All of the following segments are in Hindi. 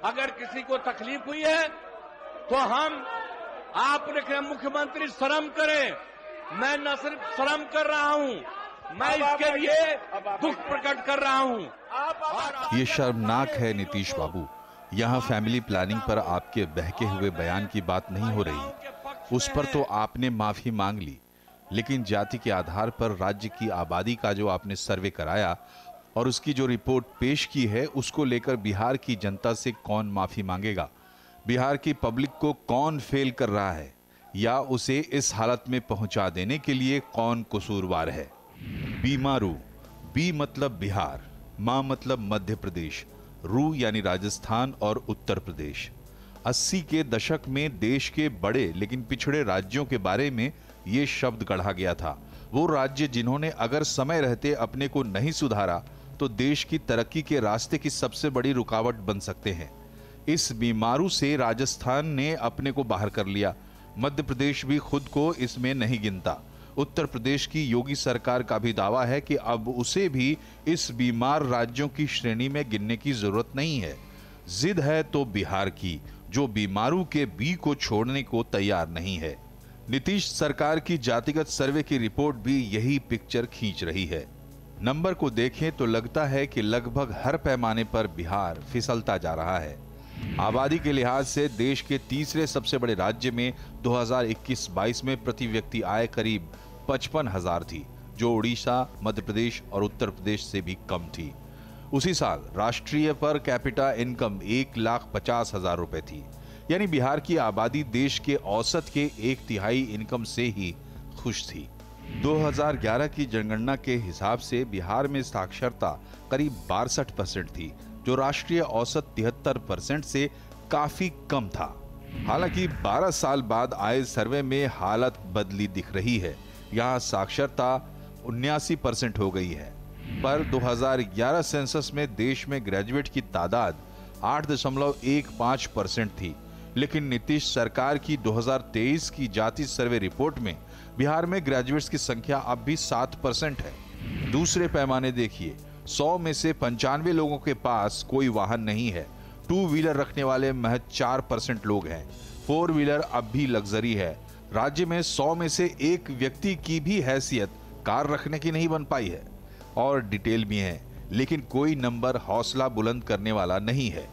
अगर किसी को तकलीफ हुई है तो हम आपने कहा मुख्यमंत्री शर्म करें। मैं न सिर्फ शर्म कर रहा हूं, मैं इसके लिए दुख प्रकट कर रहा हूं। ये शर्मनाक है नीतीश बाबू। यहाँ फैमिली प्लानिंग पर आपके बहके हुए बयान की बात नहीं हो रही, उस पर तो आपने माफी मांग ली, लेकिन जाति के आधार पर राज्य की आबादी का जो आपने सर्वे कराया और उसकी जो रिपोर्ट पेश की है, उसको लेकर बिहार की जनता से कौन माफी मांगेगा? बिहार की पब्लिक को कौन फेल कर रहा है या उसे इस हालत में पहुंचा देने के लिए कौन कसूरवार है? बीमारू, बी मतलब बिहार, मां मतलब मध्य प्रदेश, रू यानी राजस्थान और उत्तर प्रदेश। 80 के दशक में देश के बड़े लेकिन पिछड़े राज्यों के बारे में ये शब्द गढ़ा गया था। वो राज्य जिन्होंने अगर समय रहते अपने को नहीं सुधारा तो देश की तरक्की के रास्ते की सबसे बड़ी रुकावट बन सकते हैं। इस बीमारू से राजस्थान ने अपने को बाहर कर लिया। मध्य प्रदेश भी खुद को इसमें नहीं गिनता। उत्तर प्रदेश की योगी सरकार का भी दावा है कि अब उसे भी इस बीमार राज्यों की श्रेणी में गिनने की जरूरत नहीं है। जिद है तो बिहार की, जो बीमारू के बी को छोड़ने को तैयार नहीं है। नीतीश सरकार की जातिगत सर्वे की रिपोर्ट भी यही पिक्चर खींच रही है। नंबर को देखें तो लगता है कि लगभग हर पैमाने पर बिहार फिसलता जा रहा है। आबादी के लिहाज से देश के तीसरे सबसे बड़े राज्य में 2021-22 में प्रति व्यक्ति आय करीब 55,000 थी, जो उड़ीसा, मध्य प्रदेश और उत्तर प्रदेश से भी कम थी। उसी साल राष्ट्रीय पर कैपिटा इनकम 1,50,000 रुपए थी, यानी बिहार की आबादी देश के औसत के 1/3 इनकम से ही खुश थी। 2011 की जनगणना के हिसाब से बिहार में साक्षरता करीब 62% थी, जो राष्ट्रीय औसत 73% से काफी कम था। हालांकि 12 साल बाद आए सर्वे में हालत बदली दिख रही है। यहाँ साक्षरता 79% हो गई है, पर 2011 सेंसस में देश में ग्रेजुएट की तादाद 8.15% थी। लेकिन नीतीश सरकार की 2023 की जाति सर्वे रिपोर्ट में बिहार में ग्रेजुएट्स की संख्या अब भी 7% है। दूसरे पैमाने देखिए, 100 में से 95 लोगों के पास कोई वाहन नहीं है। 2 व्हीलर रखने वाले महज 4% लोग हैं। 4 व्हीलर अब भी लग्जरी है। राज्य में 100 में से एक व्यक्ति की भी हैसियत कार रखने की नहीं बन पाई है। और डिटेल भी है, लेकिन कोई नंबर हौसला बुलंद करने वाला नहीं है।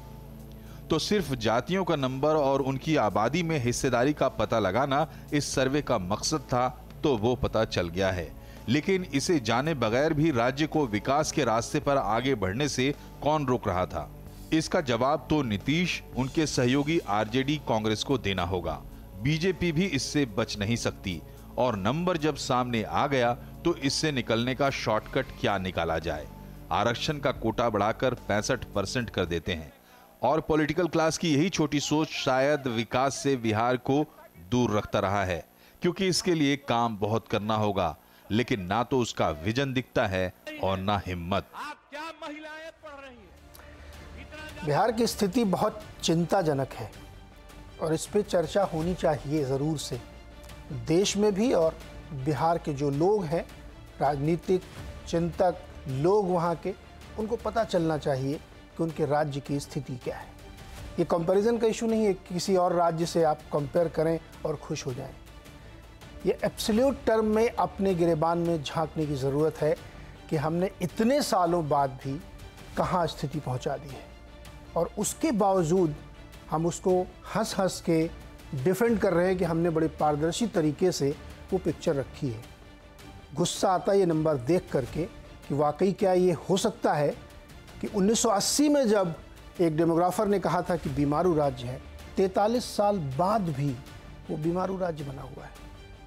तो सिर्फ जातियों का नंबर और उनकी आबादी में हिस्सेदारी का पता लगाना इस सर्वे का मकसद था, तो वो पता चल गया है। लेकिन इसे जाने बगैर भी राज्य को विकास के रास्ते पर आगे बढ़ने से कौन रोक रहा था? इसका जवाब तो नीतीश, उनके सहयोगी आरजेडी कांग्रेस को देना होगा। बीजेपी भी इससे बच नहीं सकती। और नंबर जब सामने आ गया तो इससे निकलने का शॉर्टकट क्या निकाला जाए? आरक्षण का कोटा बढ़ाकर 65% कर देते हैं। और पॉलिटिकल क्लास की यही छोटी सोच शायद विकास से बिहार को दूर रखता रहा है, क्योंकि इसके लिए काम बहुत करना होगा, लेकिन ना तो उसका विजन दिखता है और ना हिम्मत। बिहार की स्थिति बहुत चिंताजनक है और इस पे चर्चा होनी चाहिए ज़रूर से, देश में भी और बिहार के जो लोग हैं, राजनीतिक चिंतक लोग वहाँ के, उनको पता चलना चाहिए कि उनके राज्य की स्थिति क्या है। ये कंपैरिजन का इशू नहीं है कि किसी और राज्य से आप कंपेयर करें और खुश हो जाएं। ये एब्सोल्यूट टर्म में अपने गिरेबान में झांकने की ज़रूरत है कि हमने इतने सालों बाद भी कहाँ स्थिति पहुँचा दी है, और उसके बावजूद हम उसको हंस हंस के डिफेंड कर रहे हैं कि हमने बड़े पारदर्शी तरीके से वो पिक्चर रखी है। गुस्सा आता है ये नंबर देख करके कि वाकई क्या ये हो सकता है कि 1980 में जब एक डेमोग्राफर ने कहा था कि बीमारू राज्य है, 43 साल बाद भी वो बीमारू राज्य बना हुआ है।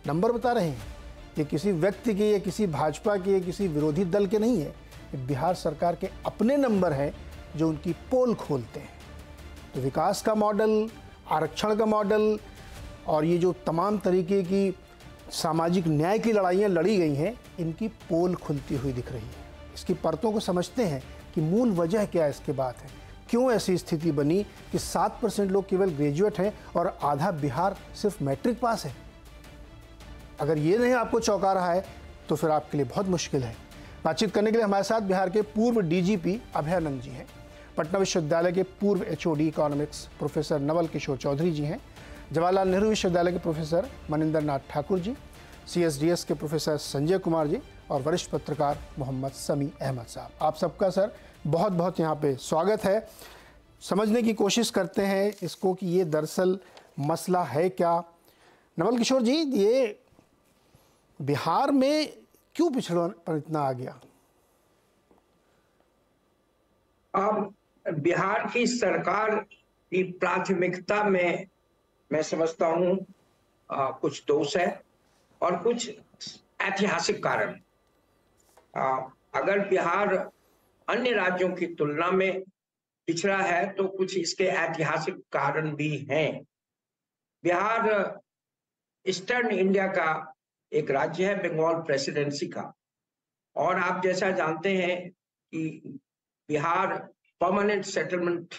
नंबर बता रहे हैं, ये किसी व्यक्ति के, ये किसी भाजपा के, ये किसी विरोधी दल के नहीं है, ये बिहार सरकार के अपने नंबर हैं जो उनकी पोल खोलते हैं। तो विकास का मॉडल, आरक्षण का मॉडल और ये जो तमाम तरीके की सामाजिक न्याय की लड़ाइयाँ लड़ी गई हैं, इनकी पोल खुलती हुई दिख रही है। इसकी परतों को समझते हैं कि मूल वजह क्या इसके बात है, क्यों ऐसी स्थिति बनी कि 7% लोग केवल ग्रेजुएट हैं और आधा बिहार सिर्फ मैट्रिक पास है। अगर ये नहीं आपको चौंका रहा है तो फिर आपके लिए बहुत मुश्किल है। बातचीत करने के लिए हमारे साथ बिहार के पूर्व डीजीपी अभय आनंद जी हैं। पटना विश्वविद्यालय के पूर्व HOD economics professor Naval Kishore Chaudhary जी हैं, जवाहरलाल नेहरू विश्वविद्यालय के प्रोफेसर मनिंदर नाथ ठाकुर जी, सीएसडीएस के प्रोफेसर संजय कुमार जी और वरिष्ठ पत्रकार मोहम्मद समी अहमद साहब। आप सबका सर बहुत बहुत यहाँ पे स्वागत है। समझने की कोशिश करते हैं इसको कि ये दरअसल मसला है क्या। नवल किशोर जी, ये बिहार में क्यों पिछड़ों पर इतना आ गया? अब बिहार की सरकार की प्राथमिकता में मैं समझता हूं कुछ दोष है और कुछ ऐतिहासिक कारण। अगर बिहार अन्य राज्यों की तुलना में पिछड़ा है तो कुछ इसके ऐतिहासिक कारण भी हैं। बिहार ईस्टर्न इंडिया का एक राज्य है, बंगाल प्रेसिडेंसी का, और आप जैसा जानते हैं कि बिहार परमानेंट सेटलमेंट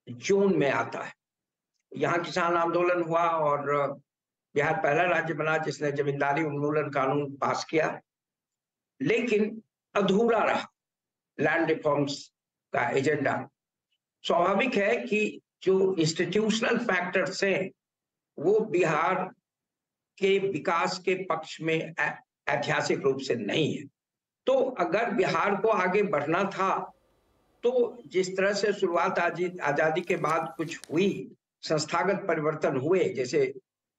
जोन में आता है। यहाँ किसान आंदोलन हुआ और बिहार पहला राज्य बना जिसने जमींदारी उन्मूलन कानून पास किया, लेकिन अधूरा रहा लैंड रिफॉर्म्स का एजेंडा। स्वाभाविक है कि जो इंस्टीट्यूशनल फैक्टर्स हैं वो बिहार के विकास के पक्ष में ऐतिहासिक रूप से नहीं है। तो अगर बिहार को आगे बढ़ना था तो जिस तरह से शुरुआत आजादी के बाद कुछ हुई, संस्थागत परिवर्तन हुए, जैसे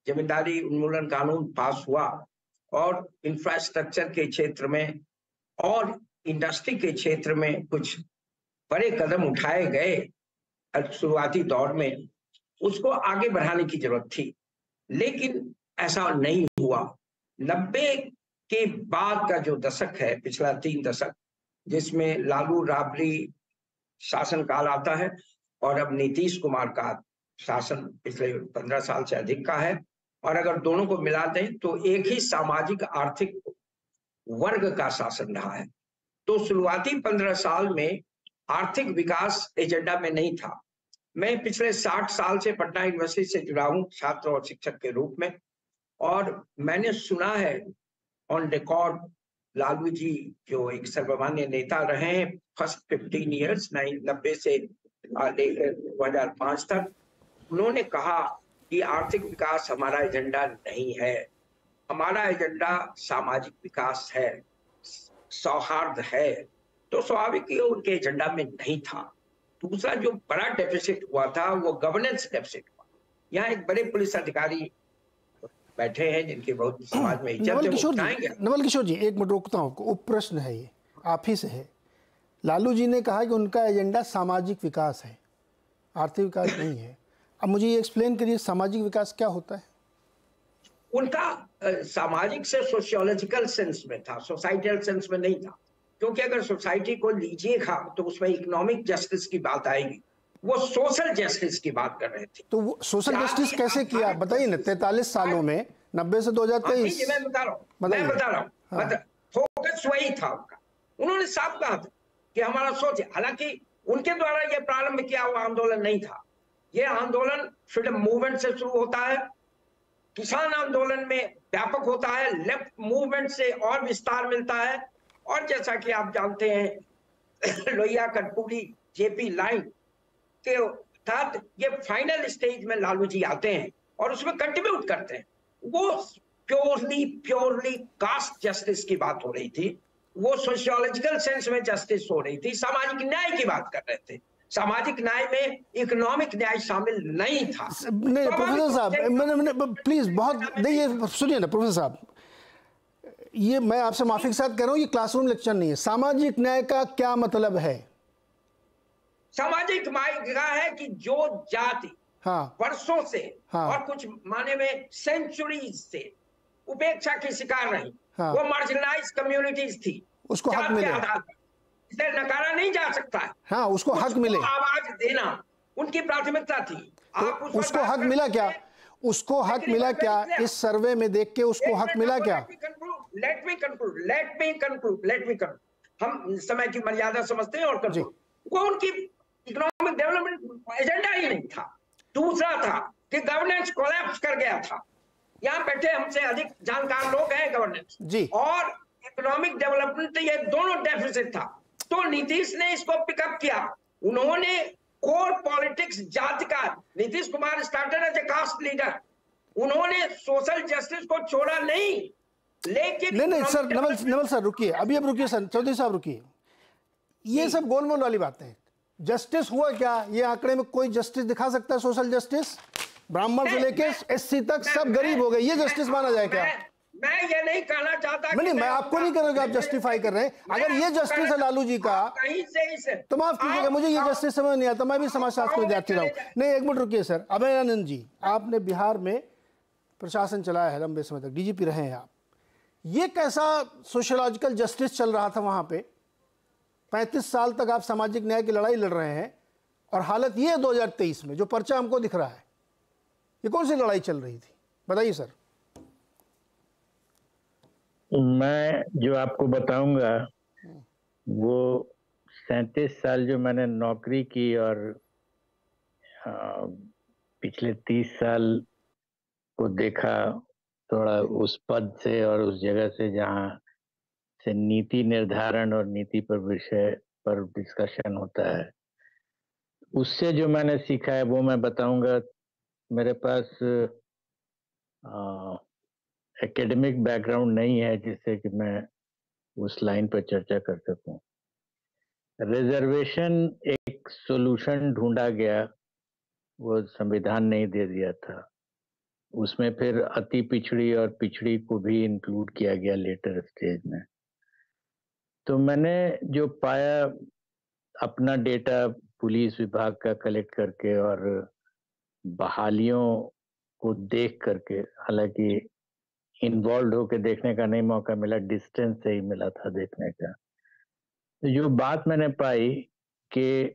जमींदारी उन्मूलन कानून पास हुआ और इंफ्रास्ट्रक्चर के क्षेत्र में और इंडस्ट्री के क्षेत्र में कुछ बड़े कदम उठाए गए शुरुआती दौर में, उसको आगे बढ़ाने की जरूरत थी, लेकिन ऐसा नहीं हुआ। 90 के बाद का जो दशक है, पिछला 3 दशक, जिसमें लालू राबड़ी शासनकाल आता है और अब नीतीश कुमार का शासन पिछले 15 साल से अधिक का है, और अगर दोनों को मिला दें तो एक ही सामाजिक आर्थिक वर्ग का शासन रहा है। तो शुरुआती 15 साल में आर्थिक विकास एजेंडा में नहीं था। मैं पिछले 60 साल से पटना यूनिवर्सिटी से जुड़ा हूं छात्र और शिक्षक के रूप में, और मैंने सुना है ऑन रिकॉर्ड, लालू जी जो एक सर्वमान्य नेता रहे हैं फर्स्ट 15 ईयर्स 90 से लेकर 2005 तक, उन्होंने कहा कि आर्थिक विकास हमारा एजेंडा नहीं है, हमारा एजेंडा सामाजिक विकास है, सौहार्द है। तो स्वाभाविक ही उनके एजेंडा में नहीं था। दूसरा जो बड़ा डेफिसिट हुआ था वो गवर्नेंस डेफिसिट हुआ। यहाँ एक बड़े पुलिस अधिकारी बैठे हैं जिनकी बहुत समाज में इज्जत है। नवल किशोर जी, एक मिनट रोकता हूँ, उप प्रश्न है ये आप ही से है। लालू जी ने कहा कि उनका एजेंडा सामाजिक विकास है, आर्थिक विकास नहीं है। अब मुझे ये एक्सप्लेन करिए सामाजिक विकास क्या होता है? उनका सामाजिक से सोशियोलॉजिकल सेंस में था, सोसाइटल सेंस में नहीं था, क्योंकि अगर सोसाइटी को लीजिएगा तो उसमें इकोनॉमिक जस्टिस की बात आएगी। वो सोशल जस्टिस की बात कर रहे थे। तो वो सोशल जस्टिस कैसे किया बताइए ना, 43 सालों में 90 से 2023। मैं बता रहा हूँ फोकस वही था उनका। उन्होंने साफ कहा था कि हमारा सोच है, हालांकि उनके द्वारा यह प्रारंभ किया हुआ आंदोलन नहीं था। यह आंदोलन फ्रीडम मूवमेंट से शुरू होता है, किसान आंदोलन में व्यापक होता है, लेफ्ट मूवमेंट से और विस्तार मिलता है, और जैसा कि आप जानते हैं लोहिया कटपुरी जेपी लाइन के तहत ये फाइनल स्टेज में लालू जी आते हैं और उसमें कंट्रीब्यूट करते हैं। वो प्योरली कास्ट जस्टिस की बात हो रही थी, वो सोशियोलॉजिकल सेंस में जस्टिस हो रही थी, सामाजिक न्याय की बात कर रहे थे। सामाजिक न्याय में इकोनॉमिक न्याय शामिल नहीं था। नहीं प्रोफेसर साहब, प्लीज बहुत नहीं, सुनिए ना प्रोफेसर साहब, ये मैं आपसे माफी के साथ कह रहा हूँ, ये क्लासरूम लेक्चर नहीं है। सामाजिक न्याय का क्या मतलब है? सामाजिक न्याय का है कि जो जाति वर्षों से और कुछ माने में सेंचुरीज से उपेक्षा की शिकार रही, वो मार्जिनलाइज कम्युनिटीज थी, उसको हक मिले, इसे नकारा नहीं जा सकता है। हाँ, उसको हक मिले, आवाज देना उनकी प्राथमिकता थी। तो उसको हक मिला क्या? उसको हक मिला क्या? इस सर्वे में देख के उसको हक मिला क्या? Let me conclude. हम समय की मर्यादा समझते हैं और कंक्लूड। वो उनकी इकोनॉमिक डेवलपमेंट एजेंडा ही नहीं था। दूसरा था कि गवर्नेंस कोलैप्स कर गया था। यहाँ बैठे हमसे अधिक जानकार लोग हैं गवर्नेंस और इकोनॉमिक डेवलपमेंट, ये दोनों डेफिसिट था। तो नीतीश ने इसको पिकअप किया। उन्होंने कोर पॉलिटिक्स जाति का, Nitish Kumar started as a caste leader, उन्होंने सोशल जस्टिस को छोड़ा नहीं, लेकिन नहीं सर, नवल सर रुकिए, अभी अब रुकिए सर, चौधरी साहब रुकिए, ये सब गोलमोल वाली बातें हैं। जस्टिस हुआ क्या? ये आंकड़े में कोई जस्टिस दिखा सकता है? सोशल जस्टिस, ब्राह्मण से लेके एससी तक सब गरीब हो गए, ये जस्टिस माना जाए क्या? मैं ये नहीं कहना चाहता। नहीं, मैं आपको नहीं कह रहा, आप जस्टिफाई कर रहे हैं। अगर ये जस्टिस है लालू जी का, कहीं से तो माफ कीजिएगा, मुझे ये जस्टिस समझ नहीं आता, मैं भी समाजशास्त्र में विद्यार्थी रहा हूं। नहीं, एक मिनट रुकिए सर। अभयानंद जी, आपने बिहार में प्रशासन चलाया है लंबे समय तक, डीजीपी रहे हैं आप, ये कैसा सोशियोलॉजिकल जस्टिस चल रहा था वहां पे? 35 साल तक आप सामाजिक न्याय की लड़ाई लड़ रहे हैं, और हालत ये 2023 में जो पर्चा हमको दिख रहा है, ये कौन सी लड़ाई चल रही थी? बताइए सर। मैं जो आपको बताऊंगा वो 37 साल जो मैंने नौकरी की और पिछले 30 साल को देखा थोड़ा उस पद से और उस जगह से जहाँ से नीति निर्धारण और नीति पर विषय पर डिस्कशन होता है, उससे जो मैंने सीखा है वो मैं बताऊंगा। मेरे पास एकेडमिक बैकग्राउंड नहीं है जिससे कि मैं उस लाइन पर चर्चा कर सकूं। रिजर्वेशन एक सॉल्यूशन ढूंढा गया, वो संविधान नहीं दे दिया था। उसमें फिर अति पिछड़ी और पिछड़ी को भी इंक्लूड किया गया लेटर स्टेज में। तो मैंने जो पाया अपना डेटा पुलिस विभाग का कलेक्ट करके और बहालियों को देख करके, हालांकि इन्वॉल्व होकर देखने का नहीं मौका मिला, डिस्टेंस से ही मिला था देखने का। तो जो बात मैंने पाई कि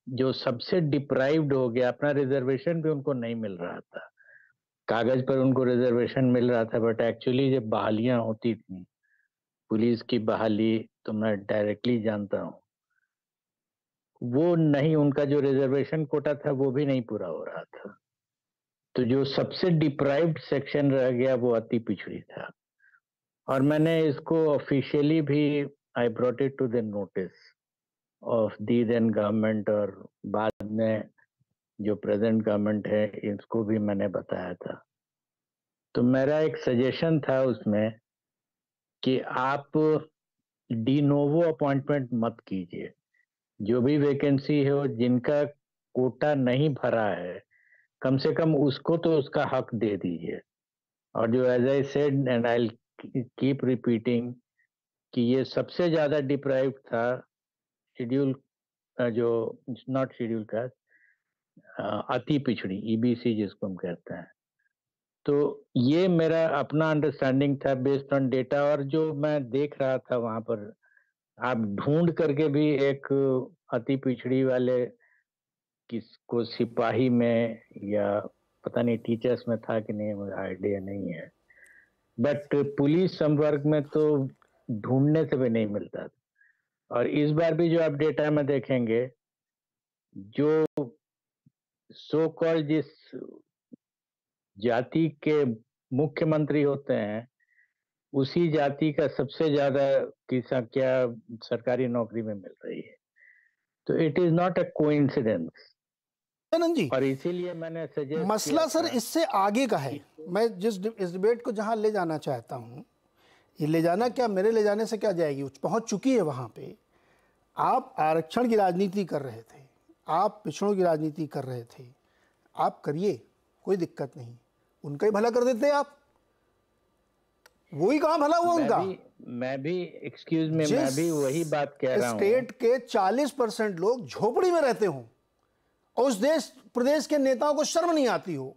जो सबसे डिप्राइव्ड हो गया, अपना रिजर्वेशन भी उनको नहीं मिल रहा था, कागज पर उनको रिजर्वेशन मिल रहा था, बट एक्चुअली जब बहालियां होती थी, पुलिस की बहाली तो मैं डायरेक्टली जानता हूँ, वो नहीं, उनका जो रिजर्वेशन कोटा था वो भी नहीं पूरा हो रहा था। तो जो सबसे डिप्राइव्ड सेक्शन रह गया वो अति पिछड़ी था। और मैंने इसको ऑफिशियली भी I brought it to the notice of the then government, और बाद में जो प्रेजेंट गवर्नमेंट है इसको भी मैंने बताया था। तो मेरा एक सजेशन था उसमें कि आप डी नोवो अपॉइंटमेंट मत कीजिए, जो भी वैकेंसी हो, जिनका कोटा नहीं भरा है कम से कम उसको तो उसका हक दे दीजिए। और जो as I said and I keep repeating कि ये सबसे ज्यादा डिप्राइव्ड था शेड्यूल, जो नॉट शेड्यूल कास्ट, अति पिछड़ी, ईबीसी जिसको हम कहते हैं। तो ये मेरा अपना अंडरस्टैंडिंग था बेस्ड ऑन डेटा, और जो मैं देख रहा था वहां पर, आप ढूंढ करके भी एक अति पिछड़ी वाले किसको सिपाही में या पता नहीं टीचर्स में था कि नहीं, मुझे आइडिया नहीं है, बट पुलिस संवर्ग में तो ढूंढने से भी नहीं मिलता था। और इस बार भी जो आप डेटा में देखेंगे, जो सो कॉल्ड जिस जाति के मुख्यमंत्री होते हैं, उसी जाति का सबसे ज्यादा की संख्या सरकारी नौकरी में मिल रही है। तो it is not a coincidence. जी, और इसीलिए मैंने सजेस्ट मसला सर इससे आगे का है। मैं इस डिबेट को जहां ले जाना चाहता हूं, ये ले जाना क्या, मेरे ले जाने से क्या जाएगी, पहुंच चुकी है वहां पे। आप आरक्षण की राजनीति कर रहे थे, आप पिछड़ों की राजनीति कर रहे थे, आप करिए, कोई दिक्कत नहीं, उनका ही भला कर देते आप। वही कहाँ भला हुआ उनका? मैं भी एक्सक्यूज में, मैं भी वही बात कह रहा हूँ। स्टेट के 40% लोग झोपड़ी में रहते हों और उस देश प्रदेश के नेताओं को शर्म नहीं आती हो,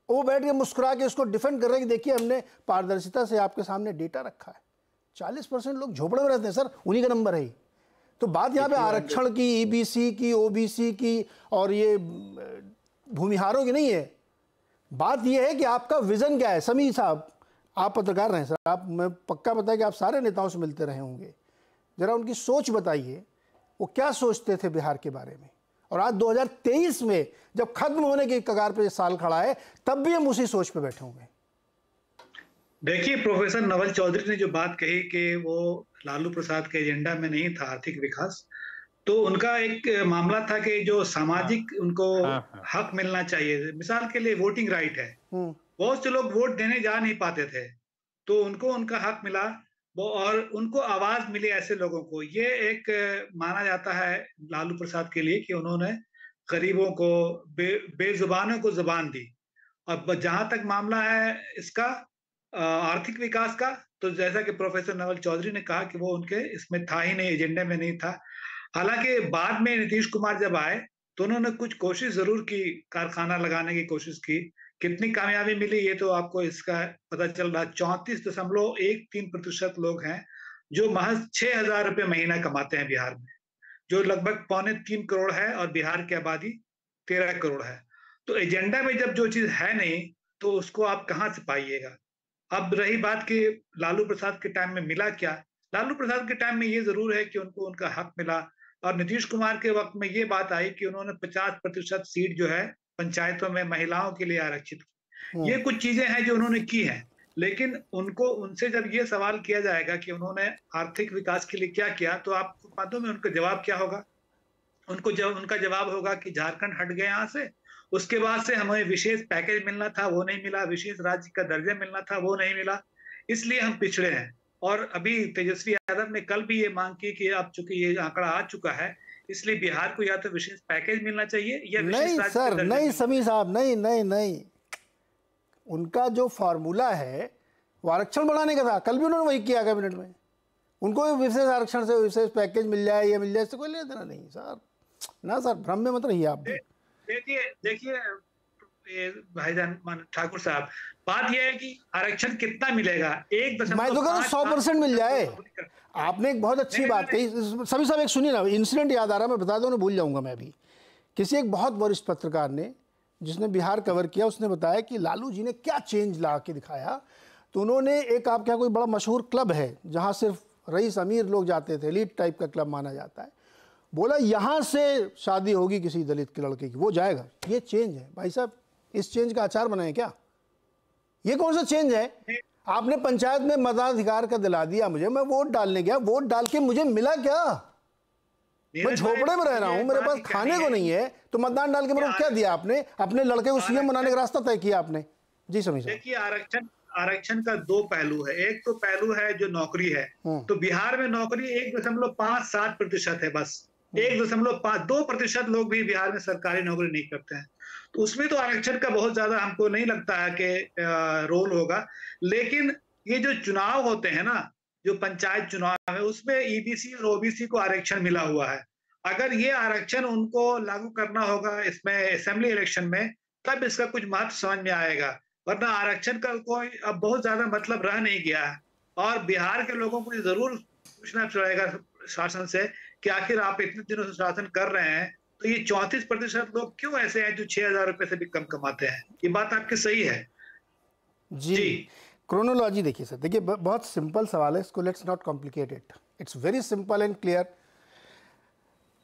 वो बैठ के मुस्कुरा के उसको डिफेंड कर रहे हैं कि देखिए हमने पारदर्शिता से आपके सामने डेटा रखा है। 40% लोग झोपड़े में रहते हैं सर, उन्हीं का नंबर है। तो बात यहाँ पे आरक्षण की, ईबीसी की, ओबीसी की और ये भूमिहारों की नहीं है। बात यह है कि आपका विजन क्या है। समीर साहब, आप पत्रकार रहे हैं सर, आप, मैं पक्का पता है कि आप सारे नेताओं से मिलते रहे होंगे, जरा उनकी सोच बताइए, वो क्या सोचते थे बिहार के बारे में। और आज 2023 में जब खत्म होने की कगार पे साल खड़ा है, तब भी हम उसी सोच पे बैठे होंगे। देखिए, प्रोफेसर नवल चौधरी ने जो बात कही कि वो लालू प्रसाद के एजेंडा में नहीं था आर्थिक विकास, तो उनका एक मामला था कि जो सामाजिक उनको हाँ। हक मिलना चाहिए, मिसाल के लिए वोटिंग राइट है, बहुत से लोग वोट देने जा नहीं पाते थे, तो उनको उनका हक मिला वो, और उनको आवाज मिली ऐसे लोगों को। ये एक माना जाता है लालू प्रसाद के लिए कि उन्होंने गरीबों को, बेजुबानों को जुबान दी। अब जहां तक मामला है इसका आर्थिक विकास का, तो जैसा कि प्रोफेसर नवल चौधरी ने कहा कि वो उनके इसमें था ही नहीं, एजेंडे में नहीं था। हालांकि बाद में नीतीश कुमार जब आए तो उन्होंने कुछ कोशिश जरूर की, कारखाना लगाने की कोशिश की। कितनी कामयाबी मिली ये तो आपको इसका पता चल रहा। 34.13% लोग हैं जो महज 6,000 रुपये महीना कमाते हैं बिहार में, जो लगभग 3.25 करोड़ है, और बिहार की आबादी 13 करोड़ है। तो एजेंडा में जब जो चीज है नहीं तो उसको आप कहाँ से पाइएगा। अब रही बात कि लालू प्रसाद के टाइम में मिला क्या, लालू प्रसाद के टाइम में ये जरूर है कि उनको उनका हक मिला, और नीतीश कुमार के वक्त में ये बात आई कि उन्होंने 50% सीट जो है पंचायतों में महिलाओं के लिए आरक्षित की। ये कुछ चीजें हैं जो उन्होंने की हैं, लेकिन उनको उनसे जब ये सवाल किया जाएगा कि उन्होंने आर्थिक विकास के लिए क्या किया, तो आपको मालूम है उनका जवाब क्या होगा। उनका जवाब होगा कि झारखंड हट गए यहाँ से, उसके बाद से हमें विशेष पैकेज मिलना था वो नहीं मिला, विशेष राज्य का दर्जा मिलना था वो नहीं मिला, इसलिए हम पिछड़े हैं। और अभी तेजस्वी यादव ने कल भी ये मांग की कि अब चूंकि ये आंकड़ा आ चुका है, इसलिए बिहार को या तो विशेष पैकेज मिलना चाहिए या विशेष नहीं राज्य सर, का दर्जा नहीं समीर साहब, नहीं नहीं नहीं, उनका जो फॉर्मूला है वो आरक्षण बढ़ाने का था। कल भी उन्होंने वही किया कैबिनेट में। उनको विशेष आरक्षण से विशेष पैकेज मिल जाए, ये मिल जाए, इससे कोई लेना देना नहीं सर। ना सर, भ्रम में मत रहिए आप भी। देखिए भाईजान ठाकुर साहब, बात यह है कि आरक्षण कितना मिलेगा, मैं तो कहूँ 100% मिल जाए। आपने एक बहुत अच्छी बात कही। सभी साहब एक सुनिए ना, इंसिडेंट याद आ रहा, मैं बता दूं ना, भूल जाऊंगा मैं भी। किसी एक बहुत वरिष्ठ पत्रकार ने, जिसने बिहार कवर किया, उसने बताया कि लालू जी ने क्या चेंज ला के दिखाया। तो उन्होंने एक, आप क्या, कोई बड़ा मशहूर क्लब है जहाँ सिर्फ रईस अमीर लोग जाते थे, एलीट टाइप का क्लब माना जाता है, बोला यहाँ से शादी होगी किसी दलित के लड़के की, वो जाएगा। ये चेंज है भाई साहब, इस चेंज का आचार बनाए क्या? ये कौन सा चेंज है? आपने पंचायत में मताधिकार का दिला दिया मुझे, मैं वोट डालने गया, वोट डाल के मुझे मिला क्या? मैं झोपड़े में रह रहा हूं, मेरे पास खाने को नहीं है, तो मतदान डाल के मेरे को क्या दिया आपने? अपने लड़के को सीएम बनाने का रास्ता तय किया आपने। जी समीर साहब, देखिए आरक्षण का दो पहलू है। एक तो पहलू है जो नौकरी है, तो बिहार में नौकरी 1.57% है बस। 1.52% लोग भी बिहार में सरकारी नौकरी नहीं करते हैं, तो उसमें तो आरक्षण का बहुत ज्यादा हमको नहीं लगता है कि रोल होगा। लेकिन ये जो चुनाव होते हैं ना, जो पंचायत चुनाव है, उसमें ईबीसी और ओबीसी को आरक्षण मिला हुआ है। अगर ये आरक्षण उनको लागू करना होगा इसमें असेंबली इलेक्शन में, तब इसका कुछ महत्व समझ में आएगा, वरना आरक्षण का कोई अब बहुत ज्यादा मतलब रह नहीं गया है। और बिहार के लोगों को जरूर पूछना पड़ेगा शासन से कि आखिर आप इतने दिनों से शासन कर रहे हैं, तो ये 34% लोग क्यों ऐसे हैं जो 6,000 रुपए से भी कम कमाते हैं? ये बात आपकी सही है जी। क्रोनोलॉजी देखिए सर, देखिए बहुत सिंपल सवाल है, इसको let's not complicate it, it's very simple and clear.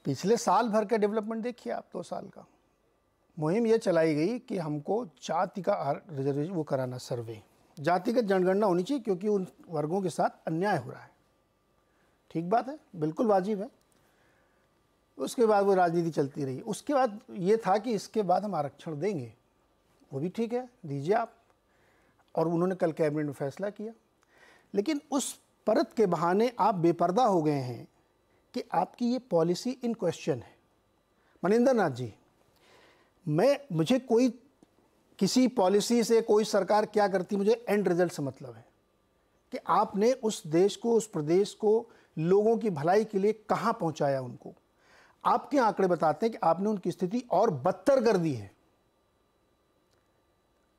पिछले साल भर का डेवलपमेंट देखिए आप, 2 साल का मुहिम ये चलाई गई कि हमको जाति का रिजर्वेशन वो कराना, सर्वे, जातिगत जनगणना होनी चाहिए, क्योंकि उन वर्गों के साथ अन्याय हो रहा है। ठीक बात है, बिल्कुल वाजिब है। उसके बाद वो राजनीति चलती रही। उसके बाद ये था कि इसके बाद हम आरक्षण देंगे, वो भी ठीक है, दीजिए आप। और उन्होंने कल कैबिनेट में फैसला किया। लेकिन उस परत के बहाने आप बेपर्दा हो गए हैं कि आपकी ये पॉलिसी इन क्वेश्चन है। मनिंदर नाथ जी, मुझे कोई किसी पॉलिसी से कोई सरकार क्या करती, मुझे एंड रिजल्ट से मतलब है कि आपने उस देश को, उस प्रदेश को, लोगों की भलाई के लिए कहाँ पहुँचाया उनको। आपके आंकड़े बताते हैं कि आपने उनकी स्थिति और बदतर कर दी है।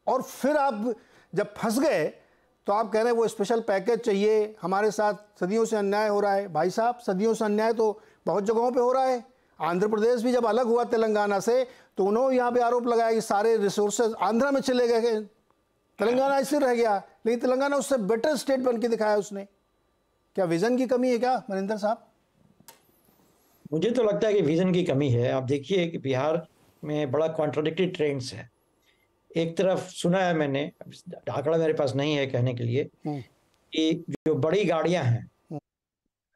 और फिर आप जब फंस गए तो आप कह रहे हैं वो स्पेशल पैकेज चाहिए, हमारे साथ सदियों से अन्याय हो रहा है। भाई साहब, सदियों से अन्याय तो बहुत जगहों पे हो रहा है। आंध्र प्रदेश भी जब अलग हुआ तेलंगाना से, तो उन्होंने यहाँ पे आरोप लगाया कि सारे रिसोर्सेज आंध्रा में चले गए, तेलंगाना ऐसे रह गया। लेकिन तेलंगाना उससे बेटर स्टेट बन के दिखाया उसने। क्या विजन की कमी है क्या मनिंदर साहब? मुझे तो लगता है कि विजन की कमी है। आप देखिए कि बिहार में बड़ा कॉन्ट्राडिक्टरी ट्रेंड्स है। एक तरफ सुना है मैंने, आंकड़ा मेरे पास नहीं है कहने के लिए, कि जो बड़ी गाड़ियां हैं,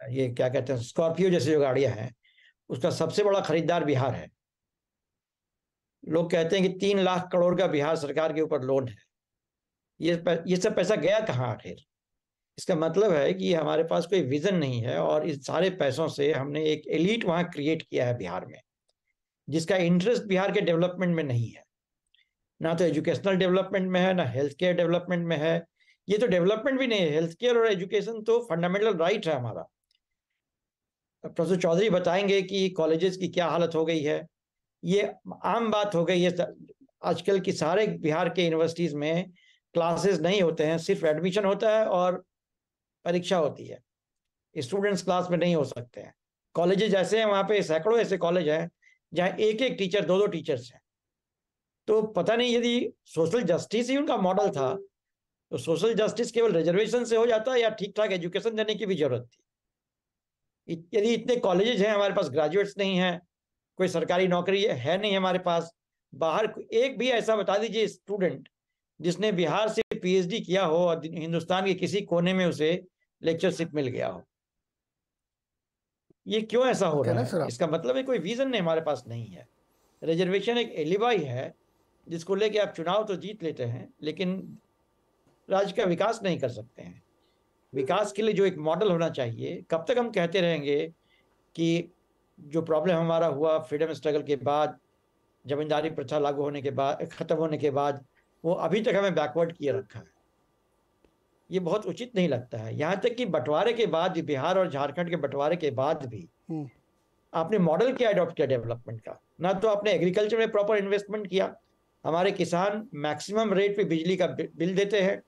ये क्या कहते हैं, स्कॉर्पियो जैसे जो गाड़ियां हैं, उसका सबसे बड़ा खरीदार बिहार है। लोग कहते हैं कि 3 लाख करोड़ का बिहार सरकार के ऊपर लोन है। ये सब पैसा गया कहाँ आखिर? इसका मतलब है कि हमारे पास कोई विजन नहीं है, और इस सारे पैसों से हमने एक एलीट वहां क्रिएट किया है बिहार में, जिसका इंटरेस्ट बिहार के डेवलपमेंट में नहीं है। ना तो एजुकेशनल डेवलपमेंट में है, ना हेल्थ केयर डेवलपमेंट में है। ये तो डेवलपमेंट भी नहीं है, हेल्थ केयर और एजुकेशन तो फंडामेंटल राइट है हमारा। प्रोफेसर चौधरी बताएंगे कि कॉलेजेस की क्या हालत हो गई है। ये आम बात हो गई है आजकल की सारे बिहार के यूनिवर्सिटीज में क्लासेस नहीं होते हैं, सिर्फ एडमिशन होता है और परीक्षा होती है। स्टूडेंट्स क्लास में नहीं हो सकते हैं। कॉलेजेस ऐसे हैं, वहाँ पे सैकड़ों ऐसे कॉलेज हैं जहाँ एक एक टीचर, दो दो टीचर्स हैं। तो पता नहीं, यदि सोशल जस्टिस ही उनका मॉडल था तो सोशल जस्टिस केवल रिजर्वेशन से हो जाता या ठीक ठाक एजुकेशन देने की भी जरूरत थी? यदि इतने कॉलेजेस हैं, हमारे पास ग्रेजुएट्स नहीं हैं, कोई सरकारी नौकरी है नहीं हमारे पास, बाहर एक भी ऐसा बता दीजिए स्टूडेंट जिसने बिहार से पीएचडी किया हो और हिंदुस्तान के किसी कोने में उसे लेक्चरशिप मिल गया हो। ये क्यों ऐसा हो रहा है? इसका मतलब है कोई विजन नहीं हमारे पास नहीं है। रिजर्वेशन एक एलिबाई है जिसको लेके आप चुनाव तो जीत लेते हैं, लेकिन राज्य का विकास नहीं कर सकते हैं। विकास के लिए जो एक मॉडल होना चाहिए। कब तक हम कहते रहेंगे कि जो प्रॉब्लम हमारा हुआ फ्रीडम स्ट्रगल के बाद, जमींदारी प्रथा लागू होने के बाद, खत्म होने के बाद, वो अभी तक हमें बैकवर्ड किए रखा है। ये बहुत उचित नहीं लगता है। यहाँ तक कि बंटवारे के बाद, बिहार और झारखंड के बंटवारे के बाद भी आपने मॉडल क्या अडॉप्ट किया डेवलपमेंट का? ना तो आपने एग्रीकल्चर में प्रॉपर इन्वेस्टमेंट किया। हमारे किसान मैक्सिमम रेट पे बिजली का बिल देते हैं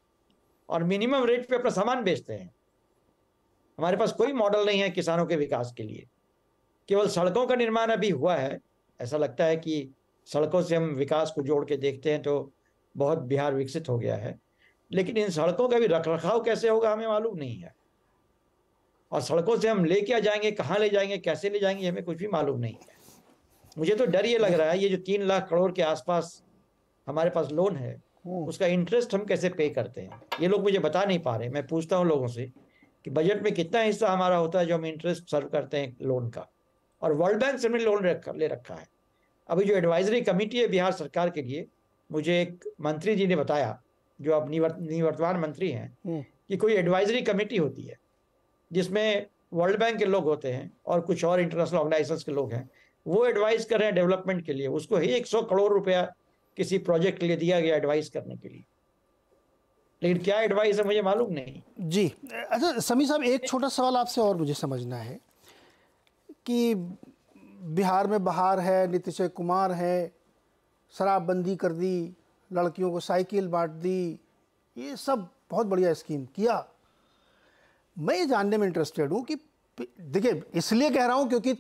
और मिनिमम रेट पे अपना सामान बेचते हैं। हमारे पास कोई मॉडल नहीं है किसानों के विकास के लिए। केवल सड़कों का निर्माण अभी हुआ है। ऐसा लगता है कि सड़कों से हम विकास को जोड़ के देखते हैं तो बहुत बिहार विकसित हो गया है, लेकिन इन सड़कों का भी रखरखाव कैसे होगा हमें मालूम नहीं है। और सड़कों से हम ले क्या जाएंगे, कहाँ ले जाएंगे, कैसे ले जाएंगे, हमें कुछ भी मालूम नहीं है। मुझे तो डर ये लग रहा है, ये जो 3 लाख करोड़ के आसपास हमारे पास लोन है, उसका इंटरेस्ट हम कैसे पे करते हैं, ये लोग मुझे बता नहीं पा रहे। मैं पूछता हूँ लोगों से कि बजट में कितना हिस्सा हमारा होता है जो हम इंटरेस्ट सर्व करते हैं लोन का, और वर्ल्ड बैंक से हमने लोन ले रखा है। अभी जो एडवाइजरी कमेटी है बिहार सरकार के लिए, मुझे एक मंत्री जी ने बताया जो अब निवर्तमान मंत्री हैं, कि कोई एडवाइजरी कमेटी होती है जिसमें वर्ल्ड बैंक के लोग होते हैं और कुछ और इंटरनेशनल ऑर्गेनाइजेशंस के लोग हैं। वो एडवाइस कर रहे हैं डेवलपमेंट के लिए। उसको ही 100 करोड़ रुपया किसी प्रोजेक्ट के लिए दिया गया एडवाइस करने के लिए, लेकिन क्या एडवाइस है मुझे मालूम नहीं। जी अच्छा समीर साहब, एक छोटा सवाल आपसे और मुझे समझना है कि बिहार में बहार है, नीतीश कुमार है, शराबबंदी कर दी, लड़कियों को साइकिल बांट दी, ये सब बहुत बढ़िया स्कीम किया। मैं ये जानने में इंटरेस्टेड हूँ कि देखिए, इसलिए कह रहा हूँ क्योंकि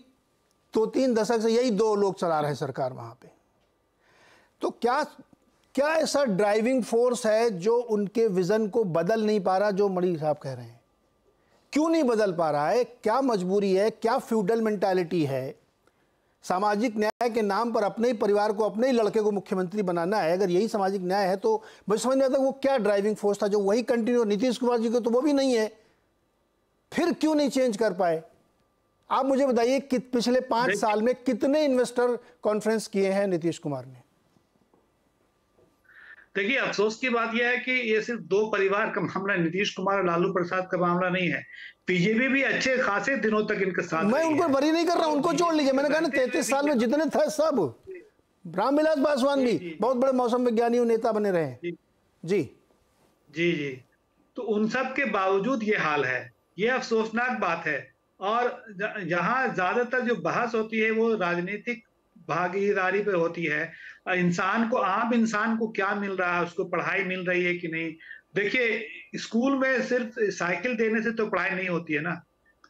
2-3 दशक से यही 2 लोग चला रहे हैं सरकार वहाँ पे। तो क्या ऐसा ड्राइविंग फोर्स है जो उनके विजन को बदल नहीं पा रहा, जो मणि साहब कह रहे हैं? क्यों नहीं बदल पा रहा है? क्या मजबूरी है? क्या फ्यूडल मेंटालिटी है? सामाजिक न्याय के नाम पर अपने ही परिवार को, अपने ही लड़के को मुख्यमंत्री बनाना है। अगर यही सामाजिक न्याय है तो मुझे समझ नहीं आता वो क्या ड्राइविंग फोर्स था जो वही कंटिन्यू। नीतीश कुमार जी को तो वो भी नहीं है, फिर क्यों नहीं चेंज कर पाए? आप मुझे बताइए कि पिछले 5 साल में कितने इन्वेस्टर कॉन्फ्रेंस किए हैं नीतीश कुमार ने? देखिए, अफसोस की बात यह है कि ये सिर्फ 2 परिवार का मामला, नीतीश कुमार और लालू प्रसाद का मामला नहीं है। बीजेपी भी अच्छे खासे दिनों तक इनके साथ। मैं उनको बरी नहीं कर रहा, उनको जोड़ लीजिए। मैंने कहा ना 33 साल में जितने थे सब, रामविलास पासवान भी बहुत बड़े मौसम विज्ञानी नेता बने रहे हैं। जी जी जी, तो उन सब के बावजूद ये हाल है। ये अफसोसनाक बात है। और जहां ज्यादातर जो बहस होती है वो राजनीतिक भागीदारी पे होती है। इंसान को, आम इंसान को क्या मिल रहा है, उसको पढ़ाई मिल रही है कि नहीं। देखिए, स्कूल में सिर्फ साइकिल देने से तो पढ़ाई नहीं होती है ना।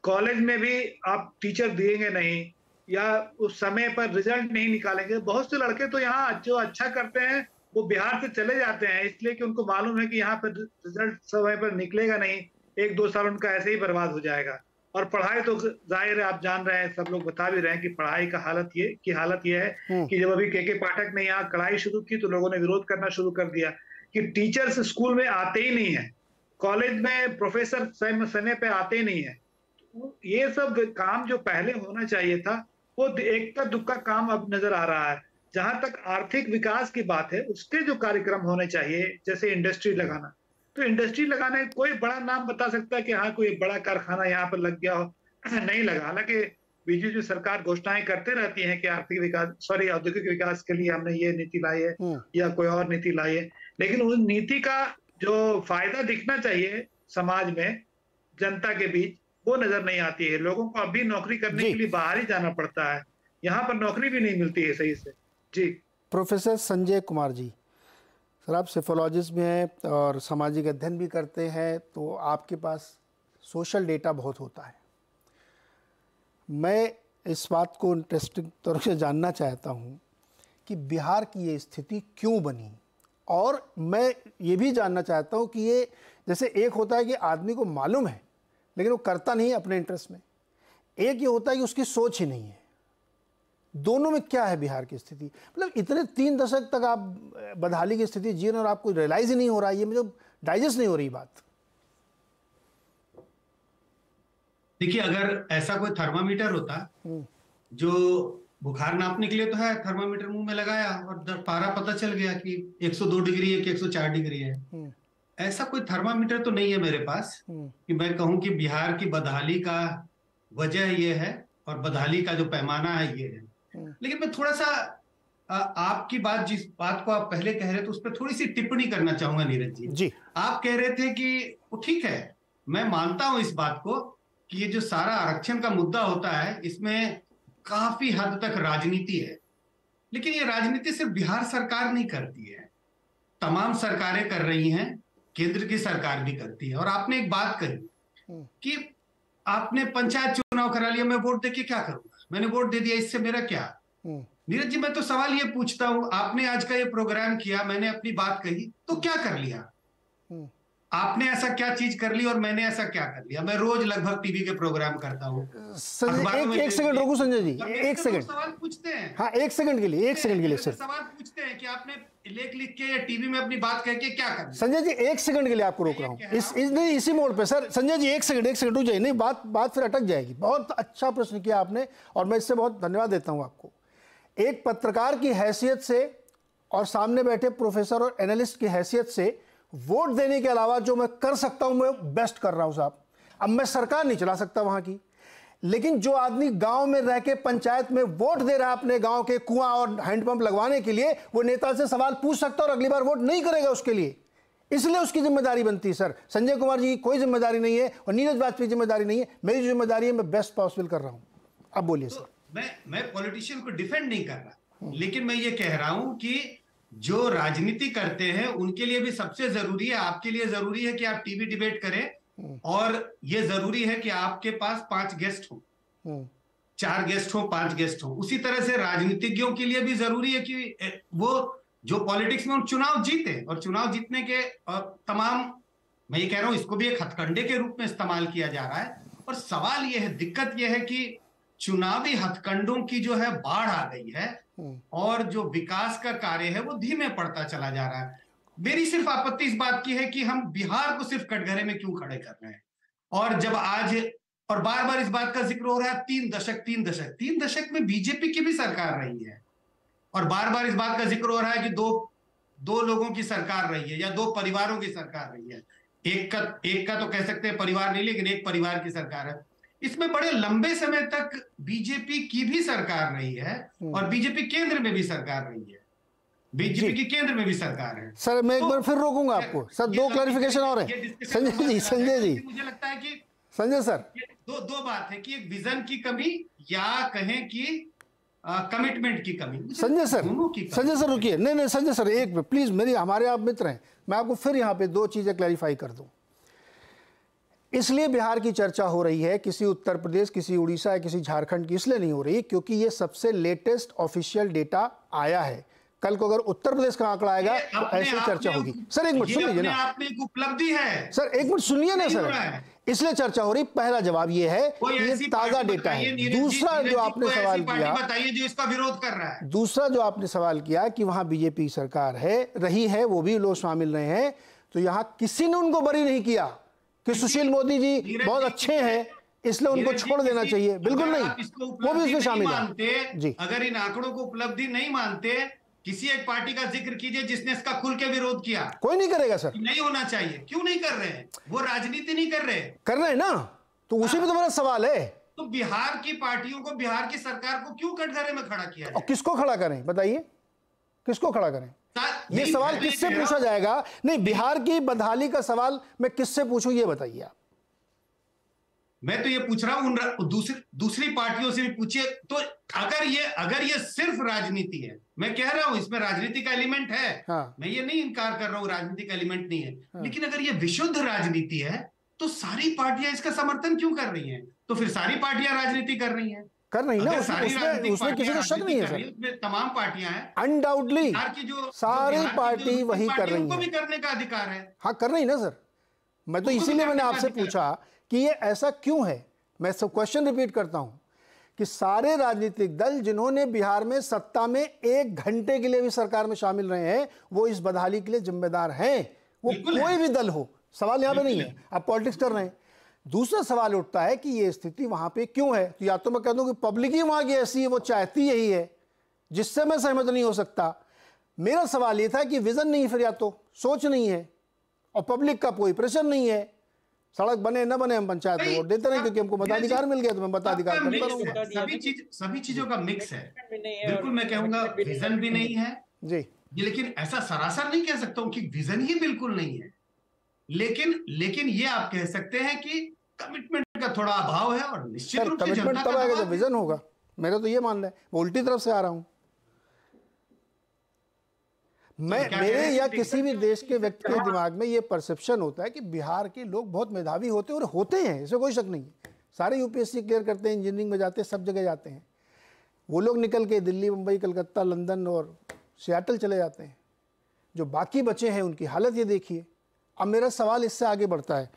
कॉलेज में भी आप टीचर देंगे नहीं या उस समय पर रिजल्ट नहीं निकालेंगे। बहुत से लड़के तो यहाँ जो अच्छा करते हैं वो बिहार से चले जाते हैं, इसलिए कि उनको मालूम है कि यहाँ पर रिजल्ट समय पर निकलेगा नहीं, 1-2 साल उनका ऐसे ही बर्बाद हो जाएगा। और पढ़ाई तो जाहिर है, आप जान रहे हैं, सब लोग बता भी रहे हैं कि पढ़ाई का हालत ये है कि जब अभी के पाठक ने यहाँ कढ़ाई शुरू की तो लोगों ने विरोध करना शुरू कर दिया कि टीचर्स स्कूल में आते ही नहीं है, कॉलेज में प्रोफेसर समय पे आते ही नहीं है। ये सब काम जो पहले होना चाहिए था वो इक्का दुक्का काम अब नजर आ रहा है। जहां तक आर्थिक विकास की बात है, उसके जो कार्यक्रम होने चाहिए, जैसे इंडस्ट्री लगाना, तो इंडस्ट्री लगाने कोई बड़ा नाम बता सकता है कि हाँ कोई बड़ा कारखाना यहाँ पर लग गया हो, नहीं लगा। हालांकि बीजेपी सरकार घोषणाएं करते रहती है कि आर्थिक विकास औद्योगिक विकास के लिए हमने ये नीति लाई है या कोई और नीति लाई है, लेकिन उस नीति का जो फायदा दिखना चाहिए समाज में, जनता के बीच, वो नजर नहीं आती है। लोगों को अभी नौकरी करने के लिए बाहर ही जाना पड़ता है, यहाँ पर नौकरी भी नहीं मिलती है सही से। जी प्रोफेसर संजय कुमार जी, सर आप सेफोलॉजिस्ट भी हैं और सामाजिक अध्ययन भी करते हैं, तो आपके पास सोशल डेटा बहुत होता है। मैं इस बात को इंटरेस्टिंग तौर से जानना चाहता हूँ कि बिहार की ये स्थिति क्यों बनी, और मैं ये भी जानना चाहता हूँ कि ये जैसे एक होता है कि आदमी को मालूम है लेकिन वो करता नहीं है अपने इंटरेस्ट में, एक ये होता है कि उसकी सोच ही नहीं है। दोनों में क्या है बिहार की स्थिति? मतलब इतने 3 दशक तक आप बदहाली की स्थिति जी रहे हैं और आपको रियलाइज ही नहीं हो रहा है, ये मुझे डाइजेस्ट नहीं हो रही बात। देखिए, अगर ऐसा कोई थर्मामीटर होता जो बुखार नापने के लिए तो है, थर्मामीटर मुंह में लगाया और पारा पता चल गया कि 102 डिग्री है कि 104 डिग्री है। ऐसा कोई थर्मामीटर तो नहीं है मेरे पास कि मैं कहूं कि बिहार की बदहाली का वजह ये है और बदहाली का जो पैमाना है ये है। लेकिन मैं थोड़ा सा आपकी बात, जिस बात को आप पहले कह रहे थे उस पर थोड़ी सी टिप्पणी करना चाहूंगा नीरज जी। आप कह रहे थे कि वो ठीक है, मैं मानता हूं इस बात को कि ये जो सारा आरक्षण का मुद्दा होता है इसमें काफी हद तक राजनीति है, लेकिन ये राजनीति सिर्फ बिहार सरकार नहीं करती है, तमाम सरकारें कर रही हैं, केंद्र की सरकार भी करती है। और आपने एक बात कही कि आपने पंचायत चुनाव करा लिया, मैं वोट देके क्या करूंगा, मैंने वोट दे दिया, इससे मेरा क्या। नीरज जी, मैं तो सवाल ये पूछता हूं, आपने आज का ये प्रोग्राम किया, मैंने अपनी बात कही, तो क्या कर लिया? आपने ऐसा क्या चीज कर ली और मैंने ऐसा क्या कर लिया? मैं रोज लगभग टीवी के प्रोग्राम करता हूँ। एक सेकंड रुको संजय जी, एक सेकंड सवाल पूछते हैं। हाँ, एक सेकंड के लिए सवाल पूछते हैं कि आपने लेख लिख के या टीवी में अपनी बात कह के क्या कर। संजय जी, एक सेकंड के लिए आपको रोक रहा हूँ इसी मोड़ पे। सर संजय जी, एक सेकंड रुक जाइए, नहीं बात फिर अटक जाएगी। बहुत अच्छा प्रश्न किया आपने और मैं इससे बहुत धन्यवाद देता हूँ आपको। एक पत्रकार की हैसियत से और सामने बैठे प्रोफेसर और एनालिस्ट की हैसियत से वोट देने के अलावा जो मैं कर सकता हूं मैं बेस्ट कर रहा हूं साहब। अब मैं सरकार नहीं चला सकता वहां की, लेकिन जो आदमी गांव में रह के पंचायत में वोट दे रहा है अपने गांव के कुआं और हैंडपंप लगवाने के लिए, वो नेता से सवाल पूछ सकता है और अगली बार वोट नहीं करेगा उसके लिए। इसलिए उसकी जिम्मेदारी बनती है। सर संजय कुमार जी की कोई जिम्मेदारी नहीं है और नीरज वाजपेयी की जिम्मेदारी नहीं है, मेरी जिम्मेदारी है, मैं बेस्ट पॉसिबल कर रहा हूं। अब बोलिए सर। मैं पॉलिटिशियन को डिफेंड नहीं कर रहा, लेकिन मैं ये कह रहा हूं कि जो राजनीति करते हैं उनके लिए भी सबसे जरूरी है, आपके लिए जरूरी है कि आप टीवी डिबेट करें, और ये जरूरी है कि आपके पास 5 गेस्ट हो, 4 गेस्ट हो, 5 गेस्ट हो। उसी तरह से राजनीतिज्ञों के लिए भी जरूरी है कि वो जो पॉलिटिक्स में चुनाव जीते, और चुनाव जीतने के तमाम, मैं ये कह रहा हूं इसको भी एक हथकंडे के रूप में इस्तेमाल किया जा रहा है। और सवाल ये है, दिक्कत ये है कि चुनावी हथकंडों की जो है बाढ़ आ गई है और जो विकास का कार्य है वो धीमे पड़ता चला जा रहा है। मेरी सिर्फ आपत्ति इस बात की है कि हम बिहार को सिर्फ कटघरे में क्यों खड़े कर रहे हैं। और जब आज और बार बार इस बात का जिक्र हो रहा है 3 दशक में बीजेपी की भी सरकार रही है, और बार बार इस बात का जिक्र हो रहा है कि दो लोगों की सरकार रही है या 2 परिवारों की सरकार रही है। एक का तो कह सकते हैं परिवार नहीं, लेकिन एक परिवार की सरकार है। इसमें बड़े लंबे समय तक बीजेपी की भी सरकार रही है और बीजेपी केंद्र में भी सरकार रही है, बीजेपी की केंद्र में भी सरकार है। सर मैं एक बार फिर रोकूंगा आपको। सर 2 क्लैरिफिकेशन और है संजय जी। मुझे लगता है कि संजय सर दो बात है कि एक विजन की कमी या कहें कि कमिटमेंट की कमी। संजय सर रुकिए, नहीं संजय सर एक प्लीज, मेरी हमारे आप मित्र हैं, मैं आपको फिर यहाँ पे 2 चीजें क्लैरिफाई कर दूं। इसलिए बिहार की चर्चा हो रही है, किसी उत्तर प्रदेश, किसी उड़ीसा या किसी झारखंड की इसलिए नहीं हो रही क्योंकि ये सबसे लेटेस्ट ऑफिशियल डेटा आया है। कल को अगर उत्तर प्रदेश का आंकड़ा आएगा तो ऐसी चर्चा होगी। सर एक मिनट सुन लीजिए ना, एक उपलब्धि है सर, एक मिनट सुनिए ना सर, इसलिए चर्चा हो रही। पहला जवाब ये है, ये ताजा डेटा है। दूसरा जो आपने सवाल किया, बताइए जो इसका विरोध कर रहा है। दूसरा जो आपने सवाल किया कि वहां बीजेपी सरकार है रही है, वो भी लोग शामिल रहे हैं, तो यहां किसी ने उनको बरी नहीं किया कि सुशील मोदी जी बहुत अच्छे हैं इसलिए उनको छोड़ देना चाहिए। बिल्कुल नहीं, वो भी इसमें शामिल है जी। अगर इन आंकड़ों को उपलब्धि नहीं मानते, किसी एक पार्टी का जिक्र कीजिए जिसने इसका खुल के विरोध किया। कोई नहीं करेगा सर, नहीं होना चाहिए। क्यों नहीं कर रहे हैं? वो राजनीति नहीं कर रहे। कर रहे हैं ना, तो उसी में तो मेरा सवाल है। तो बिहार की पार्टियों को, बिहार की सरकार को क्यों कटघरे में खड़ा किया? और किसको खड़ा करें बताइए, किसको खड़ा करें? ये सवाल किससे पूछा जाएगा? नहीं, बिहार की बदहाली का सवाल मैं किससे पूछूं ये बताइए आप। मैं तो ये पूछ रहा हूं दूसरी पार्टियों से भी पूछिए। तो अगर ये सिर्फ राजनीति है, मैं कह रहा हूं इसमें राजनीति का एलिमेंट है। हाँ। मैं ये नहीं इनकार कर रहा हूं राजनीति का एलिमेंट नहीं है। हाँ। लेकिन अगर ये विशुद्ध राजनीति है तो सारी पार्टियां इसका समर्थन क्यों कर रही हैं? तो फिर सारी पार्टियां राजनीति कर रही हैं। कर रही ना, उसमें किसी को शक नहीं है सर। तमाम पार्टियां हैं अनडाउटली, सारी पार्टी वही कर रही है, उनको भी करने का अधिकार है। हाँ कर रही ना सर। मैं तो इसीलिए मैंने आपसे पूछा कि ये ऐसा क्यों है। मैं सब क्वेश्चन रिपीट करता हूं कि सारे राजनीतिक दल जिन्होंने बिहार में सत्ता में 1 घंटे के लिए भी सरकार में शामिल रहे हैं, वो इस बदहाली के लिए जिम्मेदार हैं। वो कोई भी दल हो, सवाल यहां पे नहीं है। आप पॉलिटिक्स कर रहे हैं। दूसरा सवाल उठता है कि ये स्थिति वहां पे क्यों है। तो या तो मैं कह दूं कि पब्लिक ही वहां की ऐसी है, वो चाहती यही है, जिससे मैं सहमत नहीं हो सकता। मेरा सवाल ये था कि विजन नहीं, फिर या तो सोच नहीं है और पब्लिक का कोई प्रेशर नहीं है। सड़क बने न बने हम पंचायत में वोट देते रहे, क्योंकि हमको मताधिकार मिल गया तो मैं मताधिकार करता रहूंगा। सभी चीजों का मिक्स है। बिल्कुल मैं कहूंगा विजन भी नहीं है जी, लेकिन ऐसा सरासर नहीं कह सकता हूं कि विजन ही बिल्कुल नहीं है। लेकिन ये आप कह सकते हैं कि कमिटमेंट का थोड़ा अभाव है। और निश्चित रूप से कमिटमेंट तब आएगा जब विजन होगा। मेरा तो ये मानना है। मैं उल्टी तरफ से आ रहा हूं। मेरे या किसी भी देश के व्यक्ति के दिमाग में ये परसेप्शन होता है कि बिहार के लोग बहुत मेधावी होते हैं, और होते हैं, इसमें कोई शक नहीं है। सारे यूपीएससी क्लियर करते हैं, इंजीनियरिंग में जाते हैं, सब जगह जाते हैं। वो लोग निकल के दिल्ली, मुंबई, कलकत्ता, लंदन और सियाटल चले जाते हैं। जो बाकी बचे हैं उनकी हालत ये देखिए। अब मेरा सवाल इससे आगे बढ़ता है।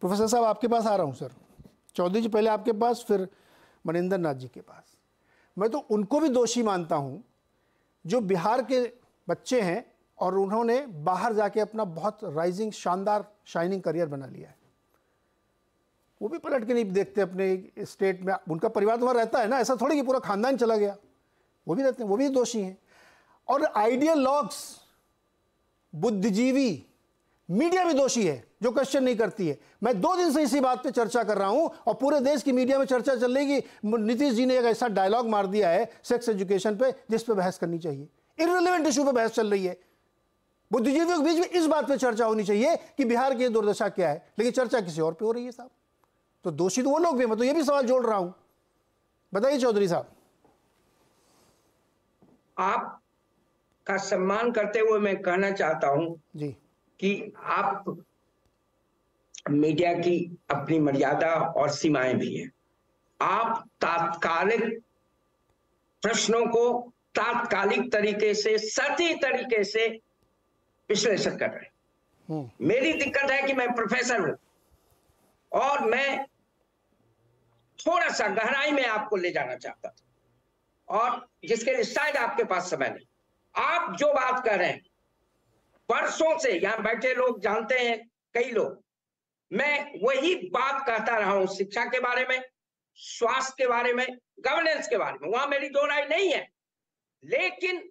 प्रोफेसर साहब आपके पास आ रहा हूँ सर। चौधरी जी पहले आपके पास, फिर मनिंदर नाथ जी के पास। मैं तो उनको भी दोषी मानता हूँ जो बिहार के बच्चे हैं और उन्होंने बाहर जाके अपना बहुत राइजिंग, शानदार, शाइनिंग करियर बना लिया है। वो भी पलट के नहीं देखते अपने स्टेट में। उनका परिवार तो वहाँ रहता है ना, ऐसा थोड़ी कि पूरा खानदान चला गया। वो भी रहते हैं, वो भी दोषी हैं। और आइडियलॉग्स, बुद्धिजीवी मीडिया भी दोषी है जो क्वेश्चन नहीं करती है। मैं 2 दिन से इसी बात पे चर्चा कर रहा हूं और पूरे देश की मीडिया में चर्चा चल रही कि नीतीश जी ने एक ऐसा डायलॉग मार दिया है सेक्स एजुकेशन पे जिस पे बहस करनी चाहिए। इररिलेवेंट इशू पे बहस चल रही है। बुद्धिजीवियों के बीच में इस बात पे चर्चा होनी चाहिए कि बिहार की दुर्दशा क्या है, लेकिन चर्चा किसी और पे हो रही है साहब। तो दोषी तो वो लोग भी। मैं तो ये भी सवाल जोड़ रहा हूं। बताइए चौधरी साहब। आपका सम्मान करते हुए मैं कहना चाहता हूं जी कि आप मीडिया की अपनी मर्यादा और सीमाएं भी हैं। आप तात्कालिक प्रश्नों को तात्कालिक तरीके से, सही तरीके से विश्लेषण कर रहे हैं। मेरी दिक्कत है कि मैं प्रोफेसर हूं और मैं थोड़ा सा गहराई में आपको ले जाना चाहता था, और जिसके लिए शायद आपके पास समय नहीं। आप जो बात कर रहे हैं वर्षों से, यहां बैठे लोग जानते हैं, कई लोग, मैं वही बात कहता रहा हूं शिक्षा के बारे में, स्वास्थ्य के बारे में, गवर्नेंस के बारे में। वहां मेरी दो राय नहीं है। लेकिन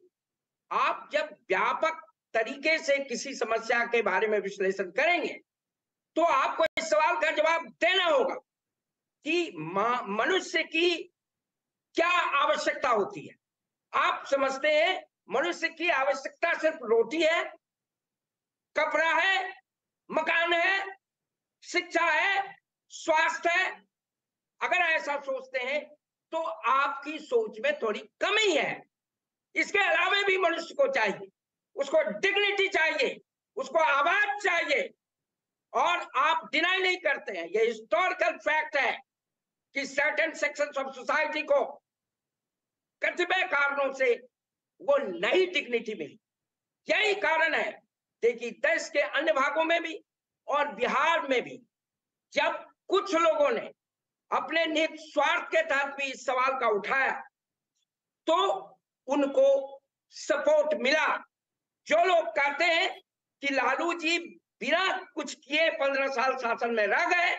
आप जब व्यापक तरीके से किसी समस्या के बारे में विश्लेषण करेंगे तो आपको इस सवाल का जवाब देना होगा कि मनुष्य की क्या आवश्यकता होती है। आप समझते हैं मनुष्य की आवश्यकता सिर्फ रोटी है, कपड़ा है, मकान है, शिक्षा है, स्वास्थ्य है। अगर ऐसा सोचते हैं तो आपकी सोच में थोड़ी कमी है। इसके अलावा भी मनुष्य को चाहिए, उसको डिग्निटी चाहिए, उसको आवाज चाहिए। और आप डिनाई नहीं करते हैं, ये हिस्टोरिकल फैक्ट है कि सर्टेन सेक्शंस ऑफ सोसाइटी को कतिपय कारणों से वो नई डिग्निटी मिली। यही कारण है देखिए देश के अन्य भागों में भी और बिहार में भी जब कुछ लोगों ने अपने निहित स्वार्थ के तहत भी इस सवाल का उठाया तो उनको सपोर्ट मिला। जो लोग कहते हैं कि लालू जी बिना कुछ किए 15 साल शासन में रह गए,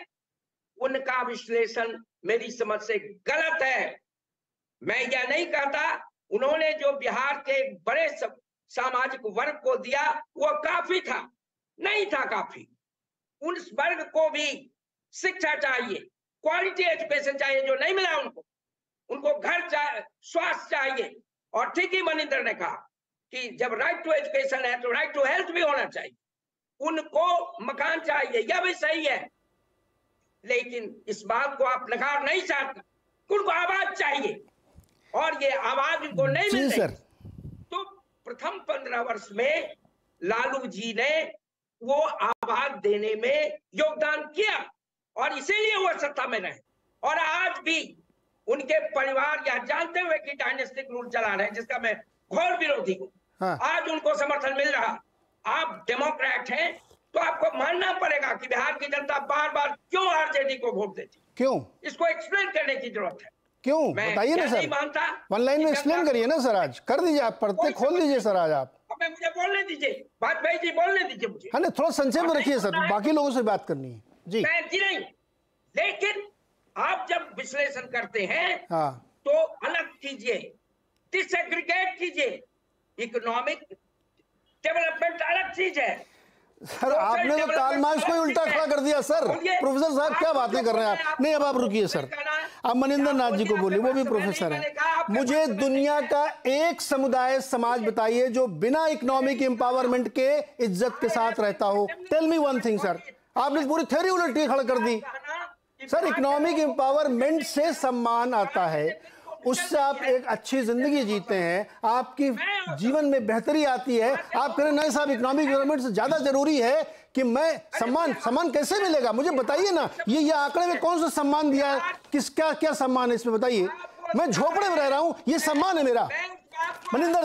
उनका विश्लेषण मेरी समझ से गलत है। मैं यह नहीं कहता, उन्होंने जो बिहार के बड़े सामाजिक वर्ग को दिया वो काफी था, नहीं था काफी। उस वर्ग को भी शिक्षा चाहिए, क्वालिटी एजुकेशन चाहिए जो नहीं मिला उनको घर चाहिए, स्वास्थ्य चाहिए। और ठीक ही मनिंदर ने कहा कि जब राइट टू एजुकेशन है तो राइट टू हेल्थ भी होना चाहिए। उनको मकान चाहिए, यह भी सही है, लेकिन इस बात को आप नकार नहीं सकते। उनको आवाज चाहिए और ये आवाज उनको नहीं मिल रही। तो प्रथम 15 वर्ष में लालू जी ने वो आवाज देने में योगदान किया और इसीलिए वो सत्ता में रहे। और आज भी उनके परिवार यह जानते हुए कि डायनेस्टिक रूल चला रहे हैं, जिसका मैं घोर विरोधी हूं, आज उनको समर्थन मिल रहा। आप डेमोक्रेट हैं तो आपको मानना पड़ेगा कि बिहार की जनता बार बार क्यों आरजेडी को वोट देती, क्यों, इसको एक्सप्लेन करने की जरूरत है। क्यों बताइए ना सर, मानता वन लाइन में एक्सप्लेन करिए ना सर, आज कर दीजिए, आप पढ़ते खोल दीजिए सर आज आप। मुझे बोलने दीजिए, वाजपेयी जी बोलने दीजिए मुझे। हाँ थोड़ा संक्षेप में रखिए सर, बाकी लोगों से बात करनी है जी। नहीं, लेकिन आप जब विश्लेषण करते हैं तो अलग कीजिए, डिसएग्रीगेट कीजिए। इकोनॉमिक डेवलपमेंट अलग चीज है सर। आपने तो कार्ल मार्क्स को उल्टा खड़ा कर दिया सर। प्रोफेसर साहब क्या बातें कर रहे हैं आप? नहीं अब आप रुकिए सर, आप मनिंदर नाथ जी को बोलिए, वो भी प्रोफेसर है। मुझे दुनिया का एक समुदाय समाज बताइए जो बिना इकोनॉमिक एम्पावरमेंट के इज्जत के साथ रहता हो। Tell me one thing sir, आपने पूरी थ्योरी उल्टी खड़ा कर दी सर। इकोनॉमिक एम्पावरमेंट से सम्मान आता है, उससे आप एक अच्छी जिंदगी जीते हैं, आपकी जीवन में बेहतरी आती है। आप कह रहे नहीं साहब इकोनॉमिक डेवलपमेंट से ज्यादा जरूरी है कि मैं सम्मान कैसे मिलेगा? मुझे बताइए ना, ये आंकड़े में कौन सा सम्मान दिया है, क्या सम्मान है इसमें बताइए। मैं झोपड़े में रह रहा हूं, ये सम्मान है मेरा। मनिंदर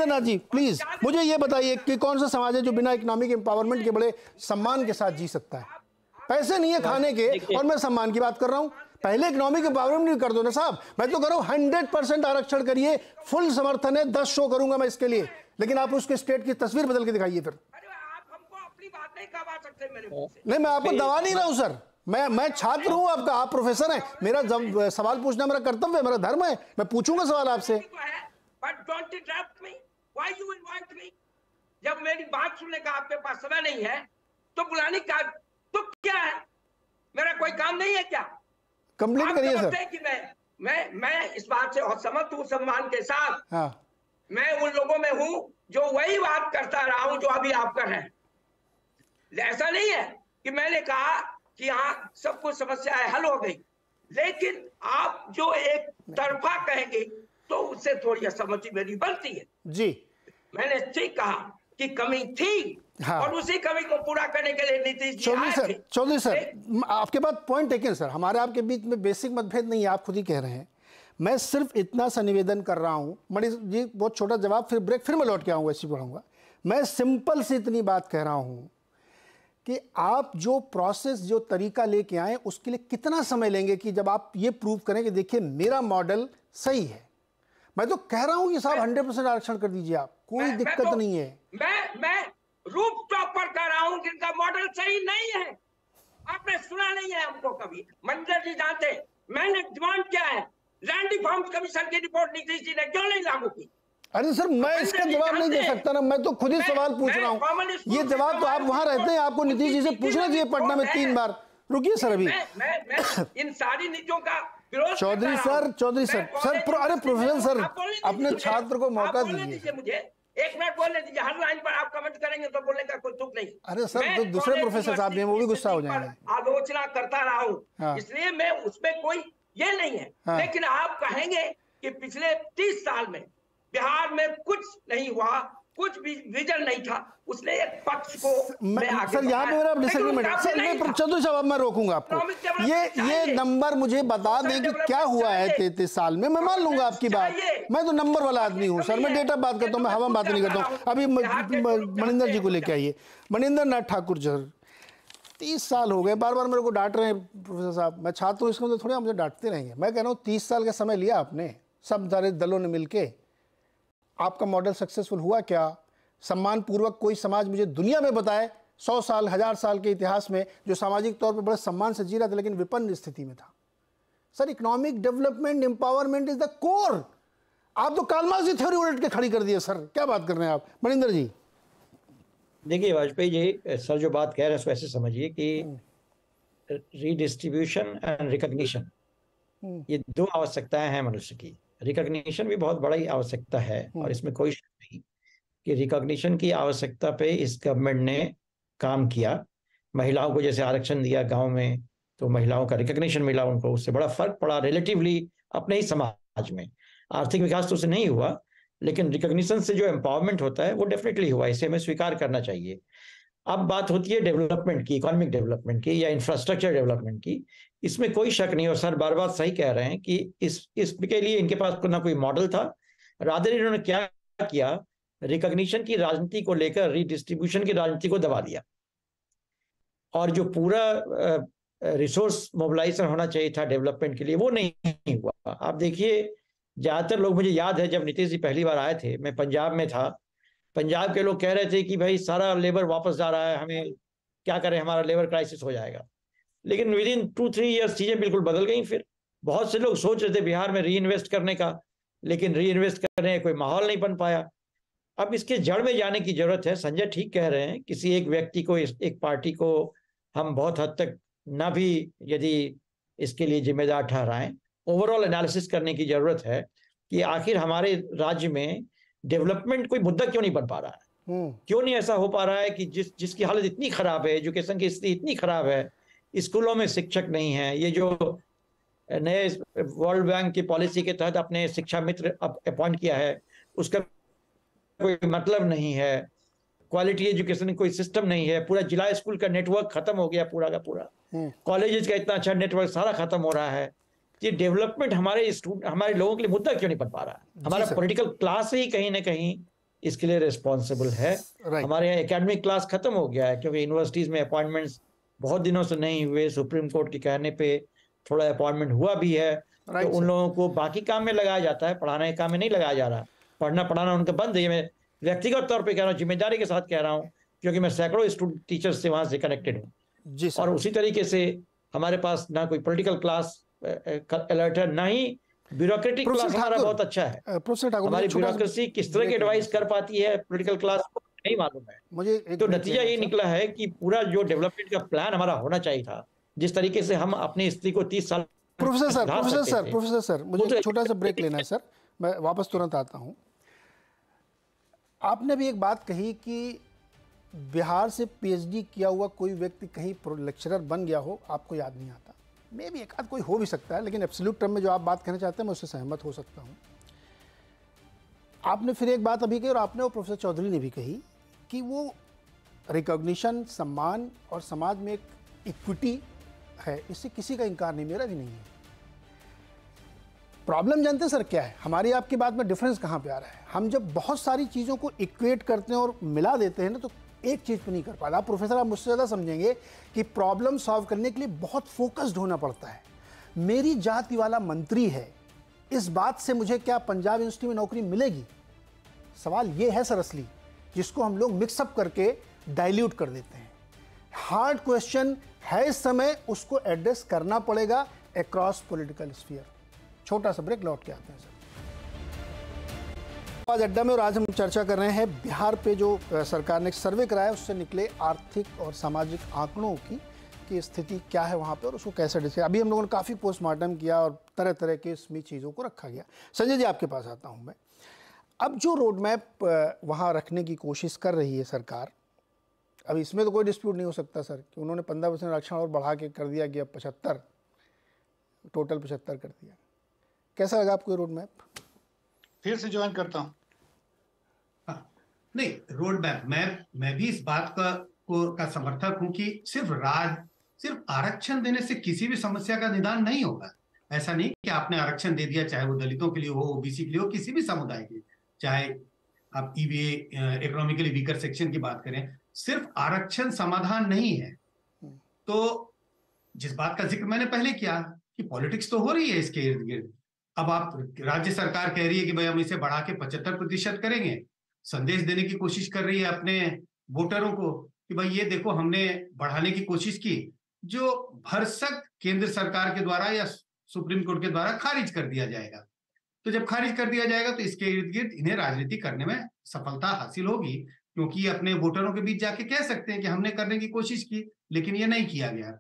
नाथ जी प्लीज मुझे ये बताइए कि कौन सा समाज है जो बिना इकोनॉमिक एम्पावरमेंट के बड़े सम्मान के साथ जी सकता है? पैसे नहीं है खाने के और मैं सम्मान की बात कर रहा हूं। पहले इकोनॉमिक एम्पावरमेंट भी कर दो ना साहब। मैं तो करूं 100% आरक्षण करिए, फुल समर्थन है, 10 शो करूंगा मैं इसके लिए, लेकिन आप उसके स्टेट की तस्वीर बदल के दिखाइए फिर। आप हमको अपनी बात नहीं करवा सकते मेरे मुंह से। नहीं मैं आपको दबा नहीं रहा हूं सर, मैं छात्र हूं आपका, आप प्रोफेसर हैं। मेरा जब सवाल पूछना मेरा कर्तव्य है, मेरा धर्म है, मैं पूछूंगा सवाल आपसे। जब मेरी बात सुनने का आपके पास समय नहीं है तो बुलाने का तो क्या है? मेरा कोई काम नहीं है क्या? कंप्लीट करिए सर। कि मैं इस बात से और समझ हूं सम्मान के साथ। मैं उन लोगों में हूं जो वही बात करता रहा हूं जो अभी आप कर रहे हैं। ऐसा नहीं है कि मैंने कहा कि हाँ सब कुछ समस्याएं हल हो गई, लेकिन आप जो एक तरफा कहेंगे तो उससे थोड़ी असहमति मेरी बनती है जी। मैंने ठीक कहा कि कमी थी और उसी कमी को पूरा करने के लिए नीतीश जी चौधरी सर आपके बात पॉइंट टेकन सर। हमारे आपके बीच में बेसिक मतभेद नहीं है, आप खुद ही कह रहे हैं। मैं सिर्फ इतना सा निवेदन कर रहा हूं, मणि जी बहुत छोटा जवाब, फिर ब्रेक, फिर मैं लौट के आऊंगा, ऐसी पढ़ूंगा। मैं सिंपल से इतनी बात कह रहा हूं कि आप जो प्रोसेस जो तरीका लेके आए उसके लिए कितना समय लेंगे कि जब आप ये प्रूव करें कि देखिए मेरा मॉडल सही है। मैं तो कह रहा हूं कि साहब 100% आरक्षण कर दीजिए आप, कोई दिक्कत नहीं है। मैं रूप टॉप पर कह रहा हूं कि इनका मॉडल सही नहीं है। आपने सुना नहीं है हमको कभी। मंजर जी जानते मैंने डिमांड क्या है, लैंड रिफॉर्म्स कमीशन की रिपोर्ट नीतीश जी ने क्यों नहीं लागू की? अरे सर मैं इसका जवाब नहीं दे सकता ना, मैं तो खुद ही सवाल पूछ रहा हूँ। ये जवाब तो आप वहां रहते हैं, आपको नीतीश जी से पूछना चाहिए पटना में 3 बार। रुकिए सर अभी मैं इन सारी नीतियों का विरोध। चौधरी सर अरे प्रोफेसर सर अपने छात्र को मौका दीजिए। मुझे 1 मिनट बोलने दीजिए, हर लाइन पर आप कमेंट करेंगे तो बोलने का कोई तुक नहीं। अरे सर तो दूसरे प्रोफेसर साहब भी वो भी गुस्सा हो जाएंगे। आलोचना करता रहा हूँ इसलिए मैं उसमें कोई ये नहीं है। लेकिन आप कहेंगे कि पिछले 30 साल में बिहार में कुछ नहीं हुआ, कुछ भी विजन नहीं था, उसने एक पक्ष को सर यहाँ पे मेरा डिसएग्रीमेंट है सर। चौधरी साहब मैं रोकूंगा आपको। ये नंबर मुझे बता दें कि क्या हुआ है 33 साल में, मैं मान लूंगा आपकी बात। मैं तो नंबर वाला आदमी हूँ सर, मैं डेटा बात करता हूँ, मैं हवा बात नहीं करता हूँ। अभी मनिंदर जी को लेके आइए। मनिंदर नाथ ठाकुर सर 30 साल हो गए, बार बार मेरे को डांट रहे हैं प्रोफेसर साहब। मैं छात्र हूँ, इसका मतलब थोड़ी मुझे डांटते रहेंगे। मैं कह रहा हूँ 30 साल का समय लिया आपने, सब सारे दलों ने मिलके, आपका मॉडल सक्सेसफुल हुआ क्या? सम्मान पूर्वक कोई समाज मुझे दुनिया में बताए 100 साल 1000 साल के इतिहास में जो सामाजिक तौर पर बड़े सम्मान से जी रहा था, लेकिन विपन्न स्थिति में था। Sir, economic development empowerment is the core. आप तो कार्ल मार्क्स की थ्योरी उलट के खड़ी कर दिए सर, क्या बात कर रहे हैं आप मनिंदर जी? देखिए वाजपेयी जी, सर जो बात कह रहे हैं उसको ऐसे समझिए कि रीडिस्ट्रीब्यूशन एंड रिकॉग्निशन, ये दो आवश्यकताएं हैं मनुष्य की। रिकॉग्निशन भी बहुत बड़ा ही आवश्यकता है और इसमें कोई शक नहीं कि रिकॉग्निशन की आवश्यकता पे इस गवर्नमेंट ने काम किया। महिलाओं को जैसे आरक्षण दिया गांव में, तो महिलाओं का रिकॉग्निशन मिला उनको, उससे बड़ा फर्क पड़ा रिलेटिवली अपने ही समाज में। आर्थिक विकास तो उससे नहीं हुआ, लेकिन रिकॉग्निशन से जो एम्पावरमेंट होता है वो डेफिनेटली हुआ, इसे हमें स्वीकार करना चाहिए। अब बात होती है डेवलपमेंट की, इकोनॉमिक डेवलपमेंट की या इंफ्रास्ट्रक्चर डेवलपमेंट की, इसमें कोई शक नहीं। और सर बार बार सही कह रहे हैं कि इसके लिए इनके पास ना कोई मॉडल था, रादर इन्होंने क्या किया, रिकॉग्निशन की राजनीति को लेकर रीडिस्ट्रीब्यूशन की राजनीति को दबा दिया। और जो पूरा रिसोर्स मोबिलाइजेशन होना चाहिए था डेवलपमेंट के लिए, वो नहीं हुआ। आप देखिए, ज्यादातर लोग, मुझे याद है जब नीतीश जी पहली बार आए थे, मैं पंजाब में था, पंजाब के लोग कह रहे थे कि भाई सारा लेबर वापस जा रहा है, हमें क्या करें, हमारा लेबर क्राइसिस हो जाएगा। लेकिन विद इन 2-3 ईयर्स चीजें बिल्कुल बदल गई। फिर बहुत से लोग सोच रहे थे बिहार में री इन्वेस्ट करने का, लेकिन री इन्वेस्ट करने का कोई माहौल नहीं बन पाया। अब इसके जड़ में जाने की जरूरत है। संजय ठीक कह रहे हैं, किसी एक व्यक्ति को, एक पार्टी को हम बहुत हद तक ना भी यदि इसके लिए जिम्मेदार ठहराएं, ओवरऑल एनालिसिस करने की जरूरत है कि आखिर हमारे राज्य में डेवलपमेंट कोई मुद्दा क्यों नहीं बन पा रहा है। क्यों नहीं ऐसा हो पा रहा है कि जिसकी हालत इतनी खराब है, एजुकेशन की स्थिति इतनी खराब है, स्कूलों में शिक्षक नहीं है, ये जो नए वर्ल्ड बैंक की पॉलिसी के तहत अपने शिक्षा मित्र अपॉइंट किया है उसका कोई मतलब नहीं है, क्वालिटी एजुकेशन कोई सिस्टम नहीं है, पूरा जिला स्कूल का नेटवर्क खत्म हो गया पूरा का पूरा, कॉलेजेस का इतना अच्छा नेटवर्क सारा खत्म हो रहा है। ये डेवलपमेंट हमारे लोगों के लिए मुद्दा क्यों नहीं बन पा रहा है? हमारा पॉलिटिकल क्लास ही कहीं ना कहीं इसके लिए रिस्पॉन्सिबल है। हमारे यहाँ एकेडमिक क्लास खत्म हो गया है, क्योंकि यूनिवर्सिटीज में अपॉइंटमेंट्स बहुत दिनों से नहीं हुए, सुप्रीम कोर्ट के कहने पे थोड़ा अपॉइंटमेंट हुआ भी है, तो उन लोगों को बाकी काम में लगाया जाता है, पढ़ाने के काम में नहीं लगाया जा रहा। पढ़ना पढ़ाना उनका बंद है। मैं व्यक्तिगत तौर पे कह रहा हूँ, जिम्मेदारी के साथ कह रहा हूँ, क्योंकि मैं सैकड़ों स्टूडेंट टीचर्स से वहां से कनेक्टेड हूँ। और उसी तरीके से हमारे पास ना कोई पॉलिटिकल क्लास अलर्ट है, ना ही ब्यूरोक्रेटिक क्लास हमारा बहुत अच्छा है। हमारी ब्यूरोक्रेसी किस तरह की एडवाइस कर पाती है पॉलिटिकल क्लास को नहीं मालूम है। मुझे तो नतीजा ये निकला है कि पूरा जो डेवलपमेंट का प्लान हमारा होना चाहिए था, जिस तरीके से हम अपनी स्थिति को 30 साल। प्रोफेसर सर मुझे छोटा सा ब्रेक लेना है सर, मैं वापस तुरंत आता हूँ। आपने भी एक बात कही कि बिहार से पीएचडी किया हुआ कोई व्यक्ति कहीं लेक्चरर बन गया हो, आपको याद नहीं आता। मे भी एक आध कोई हो भी सकता है, लेकिन एब्सोल्यूट टर्म में जो आप बात कहना चाहते हैं मैं उससे सहमत हो सकता हूँ। आपने फिर एक बात अभी कही, और आपने और प्रोफेसर चौधरी ने भी कही, कि वो रिकॉग्निशन, सम्मान और समाज में एक इक्विटी है, इससे किसी का इनकार नहीं, मेरा भी नहीं है। प्रॉब्लम जानते हैं सर क्या है? हमारी आपकी बात में डिफरेंस कहाँ पे आ रहा है? हम जब बहुत सारी चीज़ों को इक्वेट करते हैं और मिला देते हैं ना, तो एक चीज़ पे नहीं कर पाता। आप प्रोफेसर, आप मुझसे ज़्यादा समझेंगे कि प्रॉब्लम सॉल्व करने के लिए बहुत फोकस्ड होना पड़ता है। मेरी जाति वाला मंत्री है, इस बात से मुझे क्या पंजाब यूनिवर्सिटी में नौकरी मिलेगी? सवाल ये है सर असली, जिसको हम लोग मिक्सअप करके डाइल्यूट कर देते हैं। हार्ड क्वेश्चन है इस समय, उसको एड्रेस करना पड़ेगा अक्रॉस पॉलिटिकल स्फीयर। छोटा सा ब्रेक, लौट के आते हैं सर आज अड्डा में। और आज हम चर्चा कर रहे हैं बिहार पे जो सरकार ने एक सर्वे कराया, उससे निकले आर्थिक और सामाजिक आंकड़ों की स्थिति क्या है वहाँ पे, और उसको कैसे डिस्कस। अभी हम लोगों ने काफ़ी पोस्टमार्टम किया और तरह तरह के इसमें चीज़ों को रखा गया। संजय जी, आपके पास आता हूँ मैं। अब जो रोड मैप वहाँ रखने की कोशिश कर रही है सरकार, अब इसमें तो कोई डिस्प्यूट नहीं हो सकता सर कि उन्होंने 15% आरक्षण और बढ़ा के कर दिया गया 75, टोटल 75 कर दिया। कैसा लगा आपको रोड मैप? फिर से ज्वाइन करता हूँ। नहीं, रोड मैप मैं भी इस बात का समर्थक हूं कि सिर्फ आरक्षण देने से किसी भी समस्या का निदान नहीं होगा। ऐसा नहीं कि आपने आरक्षण दे दिया, चाहे वो दलितों के लिए हो, ओबीसी के लिए हो, किसी भी समुदाय के, चाहे आप ईवीए इकोनॉमिकली वीकर सेक्शन की बात करें, सिर्फ आरक्षण समाधान नहीं है। तो जिस बात का जिक्र मैंने पहले किया कि पॉलिटिक्स तो हो रही है इसके इर्द गिर्द। अब आप राज्य सरकार कह रही है कि भाई हम इसे बढ़ा के 75% करेंगे, संदेश देने की कोशिश कर रही है अपने वोटरों को कि भाई ये देखो हमने बढ़ाने की कोशिश की, जो भरसक केंद्र सरकार के द्वारा या सुप्रीम कोर्ट के द्वारा खारिज कर दिया जाएगा। तो जब खारिज कर दिया जाएगा तो इसके इर्द गिर्द इन्हें राजनीति करने में सफलता हासिल होगी, क्योंकि ये अपने वोटरों के बीच जाके कह सकते हैं कि हमने करने की कोशिश की लेकिन ये नहीं किया गया।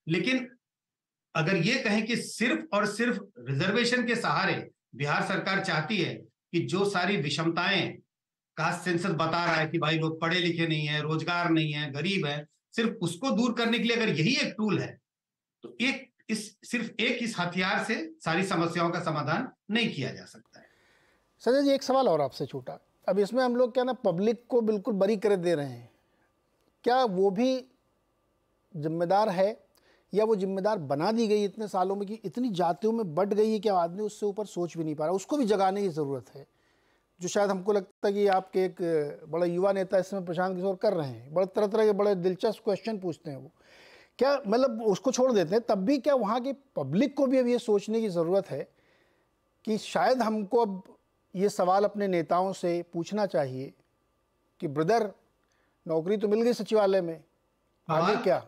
लेकिन अगर ये कहें कि सिर्फ और सिर्फ रिजर्वेशन के सहारे बिहार सरकार चाहती है कि जो सारी विषमताएं कास्ट सेंसस बता रहा है कि भाई लोग पढ़े लिखे नहीं है, रोजगार नहीं है, गरीब है, सिर्फ उसको दूर करने के लिए अगर यही एक टूल है तो सिर्फ इस हथियार से सारी समस्याओं का समाधान नहीं किया जा सकता है। संजय जी, एक सवाल और आपसे छूटा। अब इसमें हम लोग क्या ना पब्लिक को बिल्कुल बरी कर दे रहे हैं, क्या वो भी जिम्मेदार है या वो जिम्मेदार बना दी गई इतने सालों में कि इतनी जातियों में बढ़ गई है कि आदमी उससे ऊपर सोच भी नहीं पा रहा? उसको भी जगाने की ज़रूरत है, जो शायद हमको लगता है कि आपके एक बड़ा युवा नेता इसमें प्रशांत किशोर कर रहे हैं। बड़े तरह तरह के बड़े दिलचस्प क्वेश्चन पूछते हैं वो, क्या मतलब उसको छोड़ देते हैं, तब भी क्या वहाँ की पब्लिक को भी अब ये सोचने की ज़रूरत है कि शायद हमको अब ये सवाल अपने नेताओं से पूछना चाहिए कि ब्रदर नौकरी तो मिल गई सचिवालय में, आगे क्या?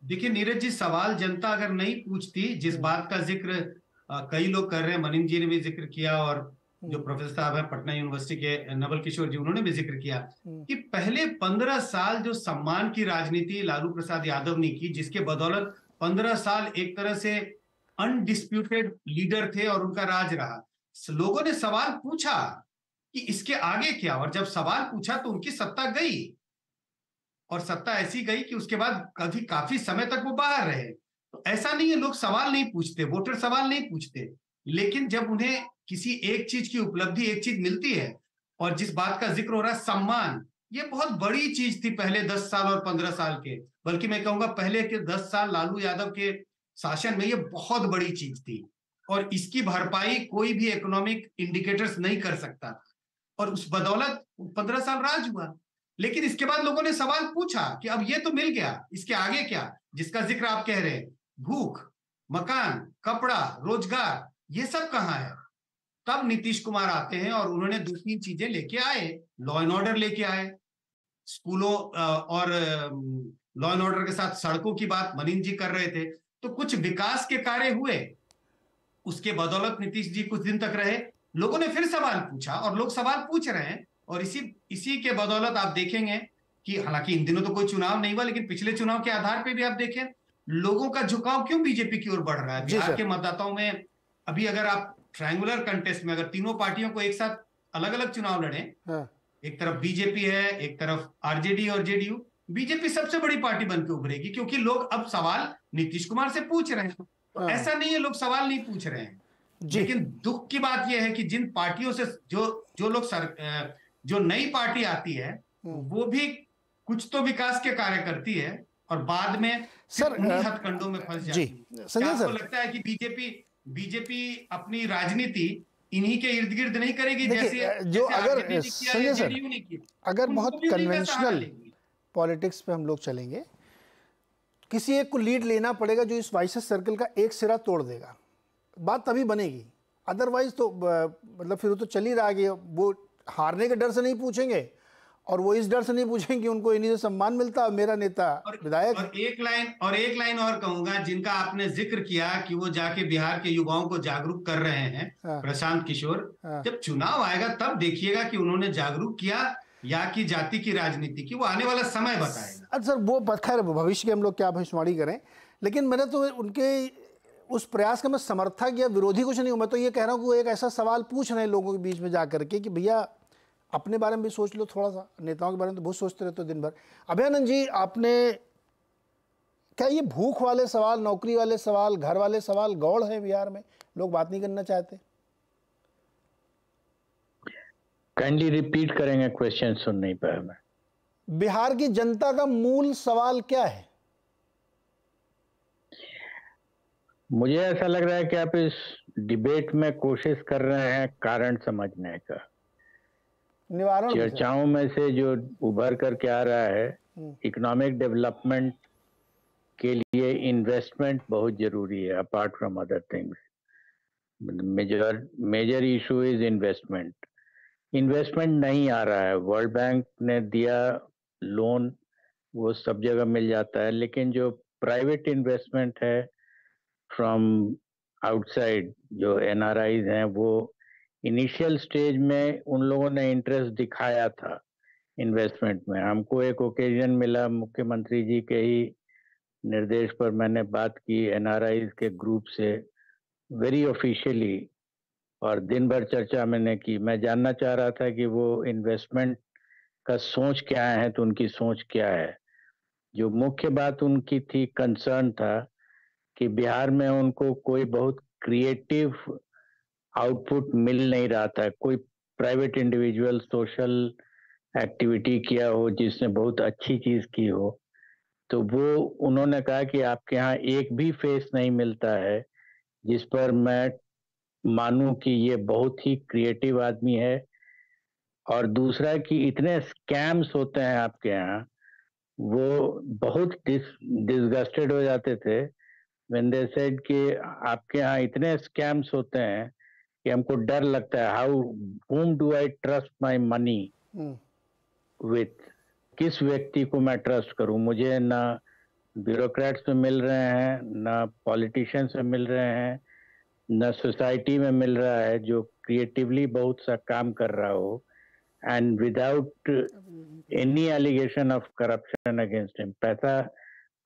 देखिए नीरज जी, सवाल जनता अगर नहीं पूछती, जिस बात का जिक्र कई लोग कर रहे हैं, मनीष जी ने भी जिक्र किया और जो प्रोफेसर साहब है पटना यूनिवर्सिटी के नवल किशोर जी, उन्होंने भी जिक्र किया कि पहले 15 साल जो सम्मान की राजनीति लालू प्रसाद यादव ने की, जिसके बदौलत 15 साल एक तरह से अनडिस्प्यूटेड लीडर थे और उनका राज रहा, लोगों ने सवाल पूछा कि इसके आगे क्या, और जब सवाल पूछा तो उनकी सत्ता गई, और सत्ता ऐसी गई कि उसके बाद काफी समय तक वो बाहर रहे। तो ऐसा नहीं है लोग सवाल नहीं पूछते, वोटर सवाल नहीं पूछते, लेकिन जब उन्हें किसी एक चीज की उपलब्धि, एक चीज मिलती है, और जिस बात का जिक्र हो रहा है सम्मान, ये बहुत बड़ी चीज थी पहले 10 साल और 15 साल के, बल्कि मैं कहूंगा पहले के 10 साल लालू यादव के शासन में ये बहुत बड़ी चीज थी, और इसकी भरपाई कोई भी इकोनॉमिक इंडिकेटर्स नहीं कर सकता, और उस बदौलत 15 साल राज हुआ। लेकिन इसके बाद लोगों ने सवाल पूछा कि अब ये तो मिल गया, इसके आगे क्या, जिसका जिक्र आप कह रहे हैं, भूख, मकान, कपड़ा, रोजगार, ये सब कहाँ है? तब नीतीश कुमार आते हैं और उन्होंने 2-3 चीजें लेके आए, लॉ एंड ऑर्डर लेके आए, स्कूलों और लॉ एंड ऑर्डर के साथ सड़कों की बात मनीष जी कर रहे थे, तो कुछ विकास के कार्य हुए, उसके बदौलत नीतीश जी कुछ दिन तक रहे, लोगों ने फिर सवाल पूछा और लोग सवाल पूछ रहे हैं, और इसी के बदौलत आप देखेंगे कि हालांकि इन दिनों तो कोई चुनाव नहीं हुआ, लेकिन पिछले चुनाव के आधार पे भी आप देखें लोगों का झुकाव क्यों बीजेपी की ओर बढ़ रहा है। बिहार के मतदाताओं में अभी अगर आप ट्रायंगुलर कंटेस्ट में अगर तीनों पार्टियों को एक साथ अलग अलग चुनाव लड़े, एक तरफ बीजेपी है, एक तरफ आरजेडी और जेडीयू, बीजेपी सबसे बड़ी पार्टी बनकर उभरेगी, क्योंकि लोग अब सवाल नीतीश कुमार से पूछ रहे हैं। तो ऐसा नहीं है लोग सवाल नहीं पूछ रहे हैं, लेकिन दुख की बात यह है कि जिन पार्टियों से जो नई पार्टी आती है वो भी कुछ तो विकास के कार्य करती है और बाद में हथकंडों में फंस जाती है। क्या आपको लगता है कि बीजेपी अपनी राजनीति इन्हीं के इर्द गिर्द नहीं करेगी? जैसे जो अगर संजय सर अगर बहुत कन्वेंशनल पॉलिटिक्स पे हम लोग चलेंगे, किसी एक को लीड लेना पड़ेगा जो इस वाइसेस सर्कल का एक सिरा तोड़ देगा, बात तभी बनेगी। अदरवाइज तो मतलब फिर वो तो चल ही रहा है, वो हारने के डर से नहीं पूछेंगे और वो इस डर से नहीं पूछेंगे कि उनको इन्हीं से सम्मान मिलता है मेरा नेता विधायक। और एक लाइन और कहूंगा, जिनका आपने जिक्र किया कि वो जाके बिहार के युवाओं को जागरूक कर रहे हैं, प्रशांत किशोर, जब चुनाव आएगा तब देखिएगा कि उन्होंने जागरूक किया या कि जाति की राजनीति की, वो आने वाला समय बताएगा। अच्छा सर, वो खैर भविष्य की हम लोग क्या भविष्यवाणी करें, लेकिन मैंने तो उनके उस प्रयास का मैं समर्थक या विरोधी कुछ नहीं हूं। मैं तो ये कह रहा हूं कि वो एक ऐसा सवाल पूछ रहे हैं लोगों के बीच में जाकर के कि भैया अपने बारे में भी सोच लो थोड़ा सा, नेताओं के बारे में तो बहुत सोचते रहते हो दिन भर। अभयानंद जी, आपने क्या ये भूख वाले सवाल, नौकरी वाले सवाल, घर वाले सवाल गौड़ है बिहार में, लोग बात नहीं करना चाहते? काइंडली रिपीट करेंगे, क्वेश्चन सुन नहीं पाया मैं। बिहार की जनता का मूल सवाल क्या है? मुझे ऐसा लग रहा है कि आप इस डिबेट में कोशिश कर रहे हैं कारण समझने का। निवारण चर्चाओं में से जो उभर कर के आ रहा है, इकोनॉमिक डेवलपमेंट के लिए इन्वेस्टमेंट बहुत जरूरी है, apart from other things. Major issue is investment नहीं आ रहा है। वर्ल्ड बैंक ने दिया लोन वो सब जगह मिल जाता है, लेकिन जो प्राइवेट इन्वेस्टमेंट है फ्रॉम आउटसाइड, जो एनआरआईज हैं, वो इनिशियल स्टेज में उन लोगों ने इंटरेस्ट दिखाया था इन्वेस्टमेंट में। हमको एक ओकेजन मिला, मुख्यमंत्री जी के ही निर्देश पर मैंने बात की एनआरआईज के ग्रुप से वेरी ऑफिशियली, और दिन भर चर्चा मैंने की। मैं जानना चाह रहा था कि वो इन्वेस्टमेंट का सोच क्या है, तो उनकी सोच क्या है। जो मुख्य बात उनकी थी, कंसर्न था कि बिहार में उनको कोई बहुत क्रिएटिव आउटपुट मिल नहीं रहा था, कोई प्राइवेट इंडिविजुअल सोशल एक्टिविटी किया हो जिसने बहुत अच्छी चीज की हो। तो वो उन्होंने कहा कि आपके यहाँ एक भी फेस नहीं मिलता है जिस पर मैं मानूं कि ये बहुत ही क्रिएटिव आदमी है। और दूसरा कि इतने स्कैम्स होते हैं आपके यहाँ, वो बहुत डिसगस्टेड हो जाते थे व्हेन दे सेड कि आपके यहाँ इतने स्कैम्स होते हैं कि हमको डर लगता है, how whom do I trust my money with, किस व्यक्ति को मैं ट्रस्ट करूं। मुझे ना ब्यूरोक्रेट्स में मिल रहे हैं, ना पॉलिटिशियंस में मिल रहे हैं, ना सोसाइटी में मिल रहा है जो क्रिएटिवली बहुत सा काम कर रहा हो and without any allegation of corruption against him, पैसा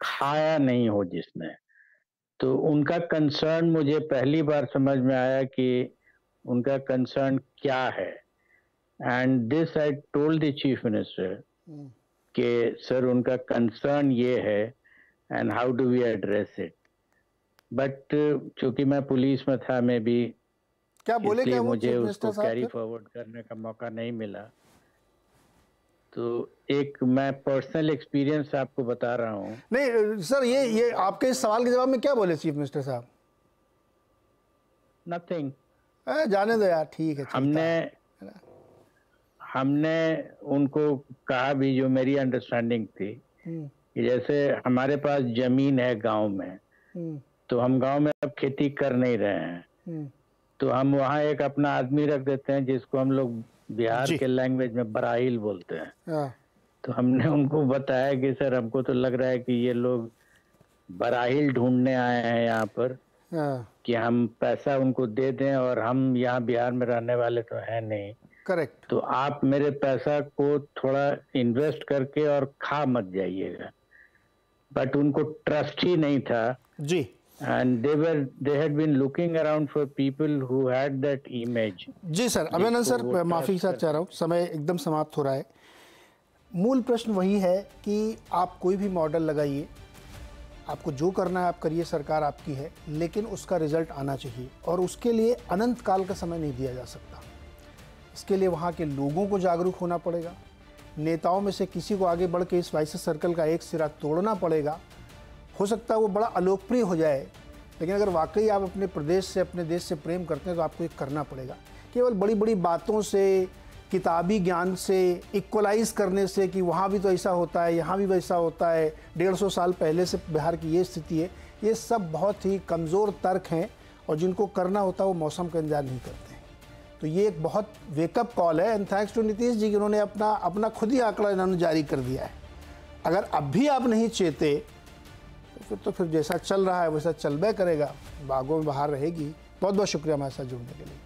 खाया नहीं हो जिसने। तो उनका कंसर्न मुझे पहली बार समझ में आया कि उनका कंसर्न क्या है। And this I told the chief minister कि सर उनका कंसर्न ये है and how do we address it. But चूंकि मैं पुलिस में था, मैं भी क्या बोले, क्या मुझे उसको कैरी फॉरवर्ड करने का मौका नहीं मिला। तो एक मैं पर्सनल एक्सपीरियंस आपको बता रहा हूँ। नहीं सर, ये आपके इस सवाल के जवाब में क्या बोले चीफ मिनिस्टर साहब? नथिंग, जाने दो यार, ठीक है। हमने उनको कहा भी, जो मेरी अंडरस्टैंडिंग थी कि जैसे हमारे पास जमीन है गांव में, तो हम गांव में अब खेती कर नहीं रहे हैं, तो हम वहाँ एक अपना आदमी रख देते हैं जिसको हम लोग बिहार के लैंग्वेज में बराहिल बोलते हैं। तो हमने उनको बताया कि सर हमको तो लग रहा है कि ये लोग बराहिल ढूंढने आए हैं यहाँ पर, कि हम पैसा उनको दे दें, और हम यहाँ बिहार में रहने वाले तो हैं नहीं। करेक्ट। तो आप मेरे पैसा को थोड़ा इन्वेस्ट करके और खा मत जाइएगा। बट उनको ट्रस्ट ही नहीं था जी, and they had been looking around for people who had that image। जी सर, अभिनंदन सर, माफी के साथ चाह रहा हूँ, समय एकदम समाप्त हो रहा है। मूल प्रश्न वही है कि आप कोई भी मॉडल लगाइए, आपको जो करना है आप करिए, सरकार आपकी है, लेकिन उसका रिजल्ट आना चाहिए, और उसके लिए अनंत काल का समय नहीं दिया जा सकता। इसके लिए वहाँ के लोगों को जागरूक होना पड़ेगा, नेताओं में से किसी को आगे बढ़ के इस वाइस सर्कल का एक सिरा तोड़ना पड़ेगा। हो सकता है वो बड़ा अलोकप्रिय हो जाए, लेकिन अगर वाकई आप अपने प्रदेश से, अपने देश से प्रेम करते हैं तो आपको ये करना पड़ेगा। केवल बड़ी बड़ी बातों से, किताबी ज्ञान से, इक्वलाइज करने से कि वहाँ भी तो ऐसा होता है, यहाँ भी वैसा होता है, 150 साल पहले से बिहार की ये स्थिति है, ये सब बहुत ही कमज़ोर तर्क हैं, और जिनको करना होता है वो मौसम का इंतजार नहीं करते हैं। तो ये एक बहुत वेकअप कॉल है, and thanks to Nitish ji कि उन्होंने अपना खुद ही आंकड़ा इन्होंने जारी कर दिया है। अगर अब भी आप नहीं चेते तो फिर जैसा चल रहा है वैसा चलबे करेगा, बागों में बाहर रहेगी। बहुत बहुत शुक्रिया हमारे साथ जुड़ने के लिए।